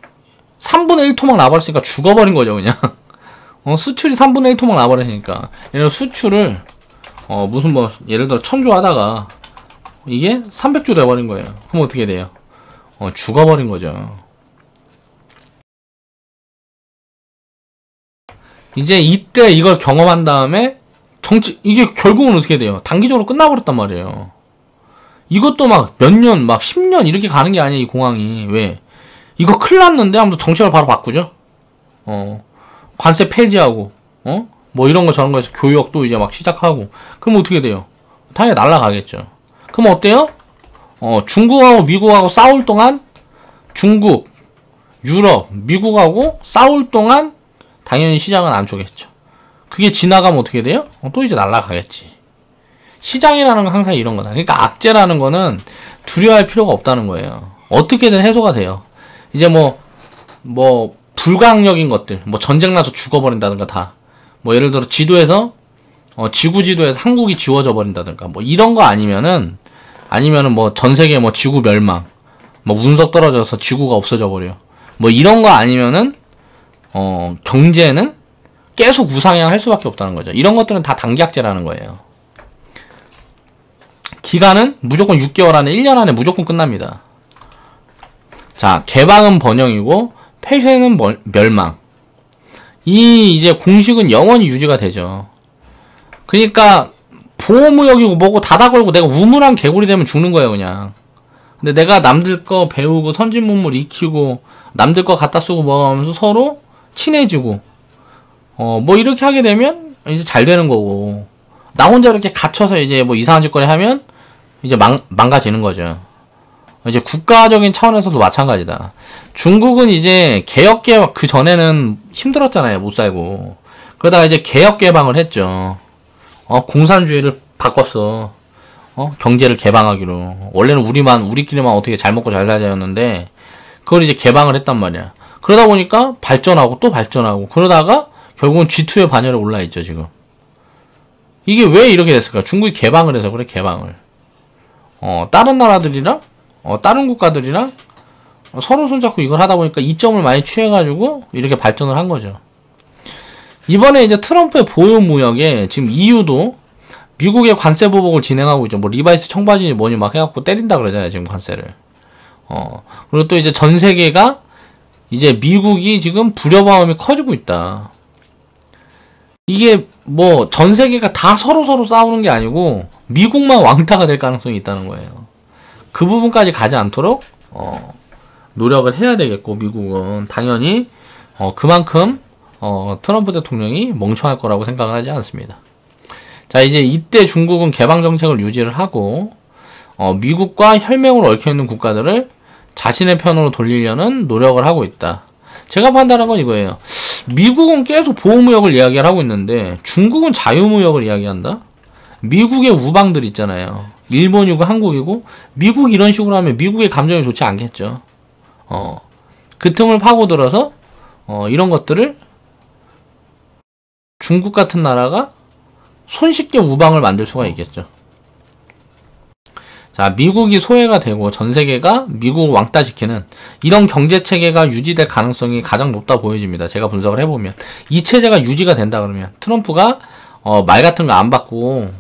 3분의 1 토막 나버렸으니까 죽어버린 거죠, 그냥. 수출이 3분의 1 토막 나버렸으니까. 예를 들어 수출을 무슨 뭐 예를 들어 1000조 하다가 이게 300조 돼버린 거예요. 그럼 어떻게 돼요? 죽어버린 거죠. 이제 이때 이걸 경험한 다음에 이게 결국은 어떻게 돼요? 단기적으로 끝나버렸단 말이에요. 이것도 막 몇 년, 막 10년 이렇게 가는 게 아니에요, 이 공항이. 왜? 이거 큰일 났는데 하면서 정책을 바로 바꾸죠? 관세 폐지하고, 뭐 이런 거 저런 거에서 교역도 이제 막 시작하고. 그럼 어떻게 돼요? 당연히 날아가겠죠. 그럼 어때요? 중국하고 미국하고 싸울 동안 중국, 유럽, 미국하고 싸울 동안 당연히 시장은 안 좋겠죠. 그게 지나가면 어떻게 돼요? 또 이제 날아가겠지. 시장이라는 건 항상 이런 거다. 그러니까 악재라는 거는 두려워할 필요가 없다는 거예요. 어떻게든 해소가 돼요. 이제 뭐 불가항력인 것들, 뭐 전쟁 나서 죽어버린다든가 다. 뭐 예를 들어 지도에서 지구 지도에서 한국이 지워져 버린다든가 뭐 이런 거 아니면은 뭐 전 세계 뭐 지구 멸망, 뭐 운석 떨어져서 지구가 없어져 버려. 뭐 이런 거 아니면은 경제는 계속 우상향할 수밖에 없다는 거죠. 이런 것들은 다 단기악재라는 거예요. 기간은 무조건 6개월 안에 1년 안에 무조건 끝납니다. 자, 개방은 번영이고 폐쇄는 멸망. 이 이제 공식은 영원히 유지가 되죠. 그러니까 보호무역이고 뭐고 닫아 걸고 내가 우물한 개구리 되면 죽는 거예요, 그냥. 근데 내가 남들 거 배우고 선진 문물 익히고 남들 거 갖다 쓰고 뭐 하면서 서로 친해지고 뭐 이렇게 하게 되면 이제 잘 되는 거고, 나 혼자 이렇게 갇혀서 이제 뭐 이상한 짓거리 하면 이제 망가지는 거죠. 이제 국가적인 차원에서도 마찬가지다. 중국은 이제 개혁개방, 그 전에는 힘들었잖아요. 못 살고. 그러다가 이제 개혁개방을 했죠. 공산주의를 바꿨어. 경제를 개방하기로. 원래는 우리끼리만 어떻게 잘 먹고 잘 살자였는데, 그걸 이제 개방을 했단 말이야. 그러다 보니까 발전하고 또 발전하고, 그러다가 결국은 G2의 반열에 올라있죠, 지금. 이게 왜 이렇게 됐을까? 중국이 개방을 해서 그래, 개방을. 다른 나라들이랑, 다른 국가들이랑 서로 손잡고 이걸 하다 보니까 이점을 많이 취해가지고 이렇게 발전을 한 거죠. 이번에 이제 트럼프의 보호무역에 지금 EU도 미국의 관세 보복을 진행하고 있죠. 뭐 리바이스 청바지 뭐니 막 해갖고 때린다 그러잖아요, 지금 관세를. 그리고 또 이제 전 세계가 이제 미국이 지금 불협화음이 커지고 있다. 이게 뭐 전 세계가 다 서로 싸우는 게 아니고 미국만 왕따가 될 가능성이 있다는 거예요. 그 부분까지 가지 않도록 노력을 해야 되겠고, 미국은 당연히 그만큼 트럼프 대통령이 멍청할 거라고 생각을 하지 않습니다. 자, 이제 이때 중국은 개방 정책을 유지를 하고 미국과 혈맹으로 얽혀있는 국가들을 자신의 편으로 돌리려는 노력을 하고 있다. 제가 판단한 건 이거예요. 미국은 계속 보호무역을 이야기를 하고 있는데 중국은 자유무역을 이야기한다? 미국의 우방들 있잖아요. 일본이고 한국이고, 미국이 이런 식으로 하면 미국의 감정이 좋지 않겠죠. 그 틈을 파고들어서 이런 것들을 중국 같은 나라가 손쉽게 우방을 만들 수가 있겠죠. 자, 미국이 소외가 되고 전 세계가 미국을 왕따시키는 이런 경제체계가 유지될 가능성이 가장 높다 보여집니다. 제가 분석을 해보면. 이 체제가 유지가 된다 그러면 트럼프가 말 같은 거 안 받고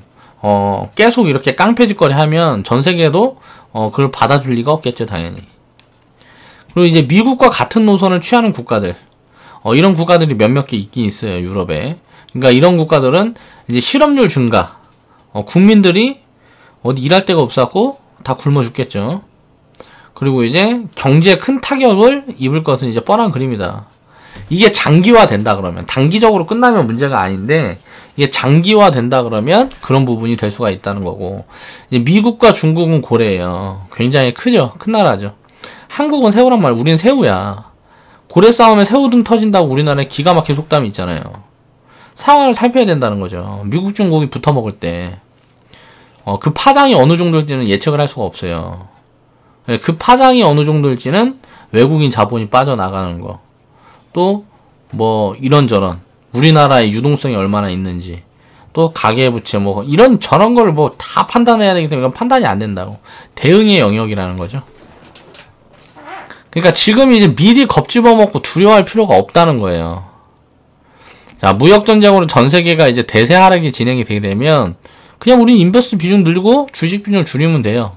계속 이렇게 깡패짓거리 하면 전 세계도 그걸 받아줄 리가 없겠죠, 당연히. 그리고 이제 미국과 같은 노선을 취하는 국가들, 이런 국가들이 몇몇 개 있긴 있어요, 유럽에. 그러니까 이런 국가들은 이제 실업률 증가, 국민들이 어디 일할 데가 없었고 다 굶어 죽겠죠. 그리고 이제 경제에 큰 타격을 입을 것은 이제 뻔한 그림이다. 이게 장기화 된다 그러면, 단기적으로 끝나면 문제가 아닌데 이게 장기화 된다 그러면 그런 부분이 될 수가 있다는 거고, 이제 미국과 중국은 고래예요. 굉장히 크죠. 큰 나라죠. 한국은 새우란 말, 우린 새우야. 고래 싸움에 새우등 터진다고 우리나라에 기가 막힌 속담이 있잖아요. 상황을 살펴야 된다는 거죠. 미국, 중국이 붙어 먹을 때 그 파장이 어느 정도일지는 예측을 할 수가 없어요. 그 파장이 어느 정도일지는 외국인 자본이 빠져나가는 거, 또 뭐 이런저런 우리나라의 유동성이 얼마나 있는지, 또 가계부채 뭐 이런 저런 걸 뭐 다 판단해야 되기 때문에 이건 판단이 안 된다고. 대응의 영역이라는 거죠. 그러니까 지금 이제 미리 겁집어 먹고 두려워할 필요가 없다는 거예요. 자, 무역전쟁으로 전 세계가 이제 대세 하락이 진행이 되게 되면 그냥 우리 인버스 비중 늘리고 주식 비중을 줄이면 돼요.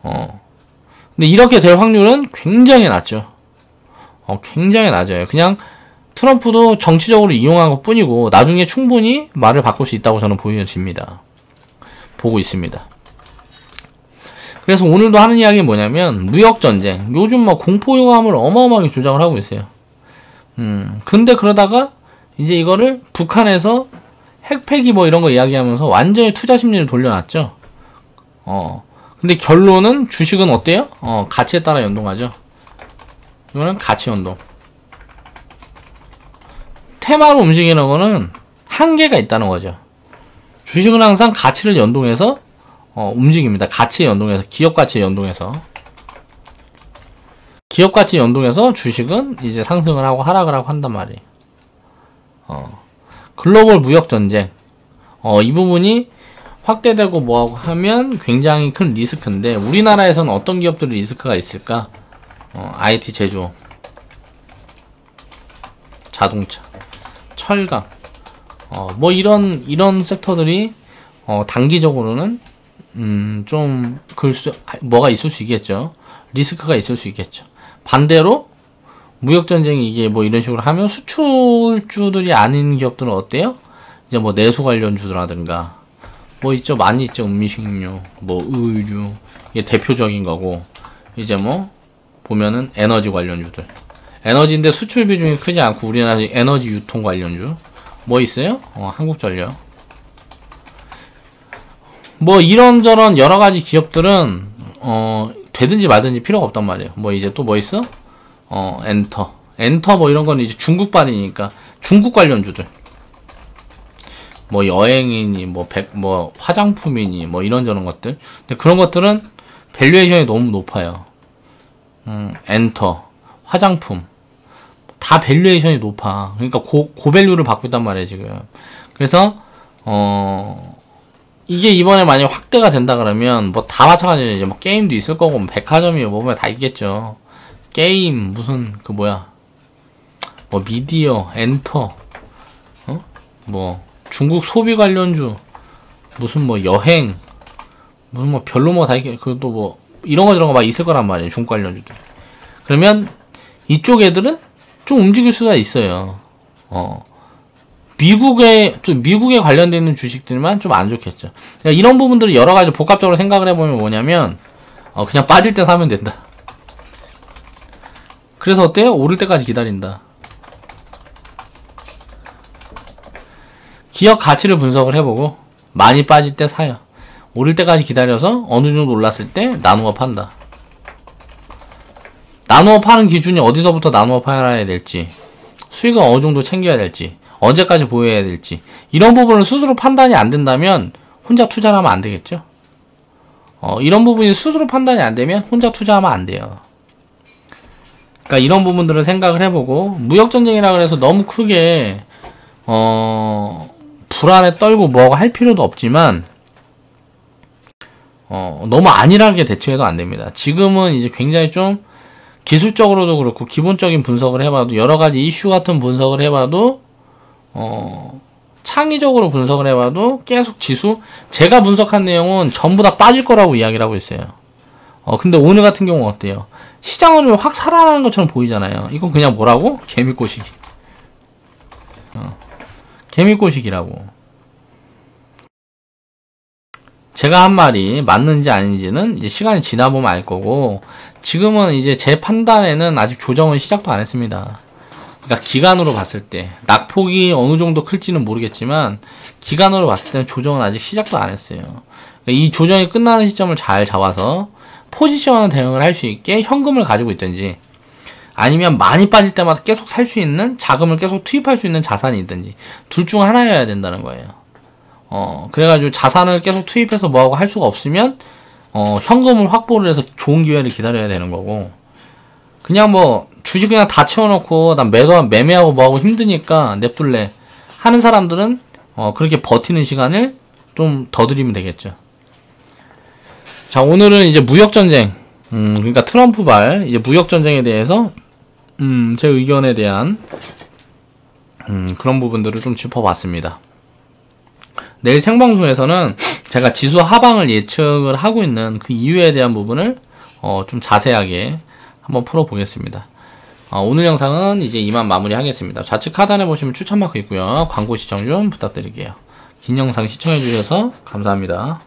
근데 이렇게 될 확률은 굉장히 낮죠. 굉장히 낮아요. 그냥 트럼프도 정치적으로 이용한 것 뿐이고 나중에 충분히 말을 바꿀 수 있다고 저는 보여집니다. 보고 있습니다. 그래서 오늘도 하는 이야기는 뭐냐면 무역전쟁. 요즘 막 공포감을 어마어마하게 조장을 하고 있어요. 근데 그러다가 이제 이거를 북한에서 핵폐기 뭐 이런 거 이야기하면서 완전히 투자 심리를 돌려놨죠. 근데 결론은 주식은 어때요? 가치에 따라 연동하죠. 이거는 가치 연동. 테마로 움직이는 거는 한계가 있다는 거죠. 주식은 항상 가치를 연동해서 움직입니다. 가치에 연동해서, 기업 가치에 연동해서. 기업 가치에 연동해서 주식은 이제 상승을 하고 하락을 하고 한단 말이에요. 글로벌 무역 전쟁. 이 부분이 확대되고 뭐하고 하면 굉장히 큰 리스크인데, 우리나라에서는 어떤 기업들이 리스크가 있을까? IT 제조업, 자동차, 철강, 뭐 이런 섹터들이 단기적으로는 좀 뭐가 있을 수 있겠죠. 리스크가 있을 수 있겠죠. 반대로 무역전쟁이 이게 뭐 이런 식으로 하면 수출주들이 아닌 기업들은 어때요? 이제 뭐 내수 관련주라든가 뭐 있죠? 많이 있죠. 음식료, 뭐 의류, 이게 대표적인 거고, 이제 뭐 보면은 에너지 관련주들. 에너지인데 수출 비중이 크지 않고 우리나라 에너지 유통 관련주 뭐 있어요? 한국전력. 뭐 이런저런 여러 가지 기업들은 되든지 말든지 필요가 없단 말이에요. 뭐 이제 또 뭐 있어? 엔터 뭐 이런 건 이제 중국발이니까 중국 관련주들. 뭐 여행이니 뭐 화장품이니 뭐 이런저런 것들. 근데 그런 것들은 밸류에이션이 너무 높아요. 엔터, 화장품 다 밸류에이션이 높아. 그러니까 고밸류를 받고 있단 말이에요, 지금. 그래서 이게 이번에 만약 확대가 된다 그러면 뭐 다 마찬가지예요. 이제 뭐 게임도 있을 거고 뭐 백화점이요 뭐 다 있겠죠. 게임 무슨 그 뭐야 뭐 미디어 엔터 뭐 중국 소비 관련주 무슨 뭐 여행 무슨 뭐 별로 뭐 다 있겠 그것도 뭐 이런 거 저런 거 막 있을 거란 말이에요. 중국 관련주들. 그러면 이쪽 애들은 좀 움직일 수가 있어요. 미국에 관련되어 있는 주식들만 좀 안 좋겠죠. 그러니까 이런 부분들을 여러 가지 복합적으로 생각을 해보면 뭐냐면 그냥 빠질 때 사면 된다. 그래서 어때요? 오를 때까지 기다린다. 기업 가치를 분석을 해보고 많이 빠질 때 사요. 오를 때까지 기다려서 어느 정도 올랐을 때 나누어 판다. 나누어 파는 기준이 어디서부터 나누어 팔아야 될지, 수익은 어느 정도 챙겨야 될지, 언제까지 보여야 될지, 이런 부분을 스스로 판단이 안 된다면 혼자 투자를 하면 안 되겠죠. 이런 부분이 스스로 판단이 안 되면 혼자 투자하면 안 돼요. 그러니까 이런 부분들을 생각을 해보고, 무역전쟁이라 그래서 너무 크게 불안에 떨고 뭐하고 할 필요도 없지만 너무 안일하게 대처해도 안 됩니다. 지금은 이제 굉장히 좀 기술적으로도 그렇고 기본적인 분석을 해봐도 여러 가지 이슈 같은 분석을 해봐도 창의적으로 분석을 해봐도 계속 지수 제가 분석한 내용은 전부 다 빠질 거라고 이야기를 하고 있어요. 근데 오늘 같은 경우 어때요? 시장을 확 살아나는 것처럼 보이잖아요. 이건 그냥 뭐라고? 개미꼬시기. 개미꼬시기라고. 제가 한 말이 맞는지 아닌지는 이제 시간이 지나보면 알 거고, 지금은 이제 제 판단에는 아직 조정은 시작도 안 했습니다. 그러니까 기간으로 봤을 때 낙폭이 어느 정도 클지는 모르겠지만 기간으로 봤을 때는 조정은 아직 시작도 안 했어요. 그러니까 이 조정이 끝나는 시점을 잘 잡아서 포지션 대응을 할 수 있게 현금을 가지고 있든지, 아니면 많이 빠질 때마다 계속 살 수 있는 자금을 계속 투입할 수 있는 자산이 있든지 둘 중 하나여야 된다는 거예요. 그래가지고 자산을 계속 투입해서 뭐하고 할 수가 없으면 현금을 확보를 해서 좋은 기회를 기다려야 되는 거고, 그냥 뭐 주식 그냥 다 채워놓고 난 매매하고 뭐하고 힘드니까 냅둘래 하는 사람들은 그렇게 버티는 시간을 좀 더 드리면 되겠죠. 자, 오늘은 이제 무역전쟁, 그러니까 트럼프발 이제 무역전쟁에 대해서 제 의견에 대한 그런 부분들을 좀 짚어봤습니다. 내일 생방송에서는 제가 지수 하방을 예측을 하고 있는 그 이유에 대한 부분을 좀 자세하게 한번 풀어보겠습니다. 오늘 영상은 이제 이만 마무리하겠습니다. 좌측 하단에 보시면 추천 마크 있고요. 광고 시청 좀 부탁드릴게요. 긴 영상 시청해주셔서 감사합니다.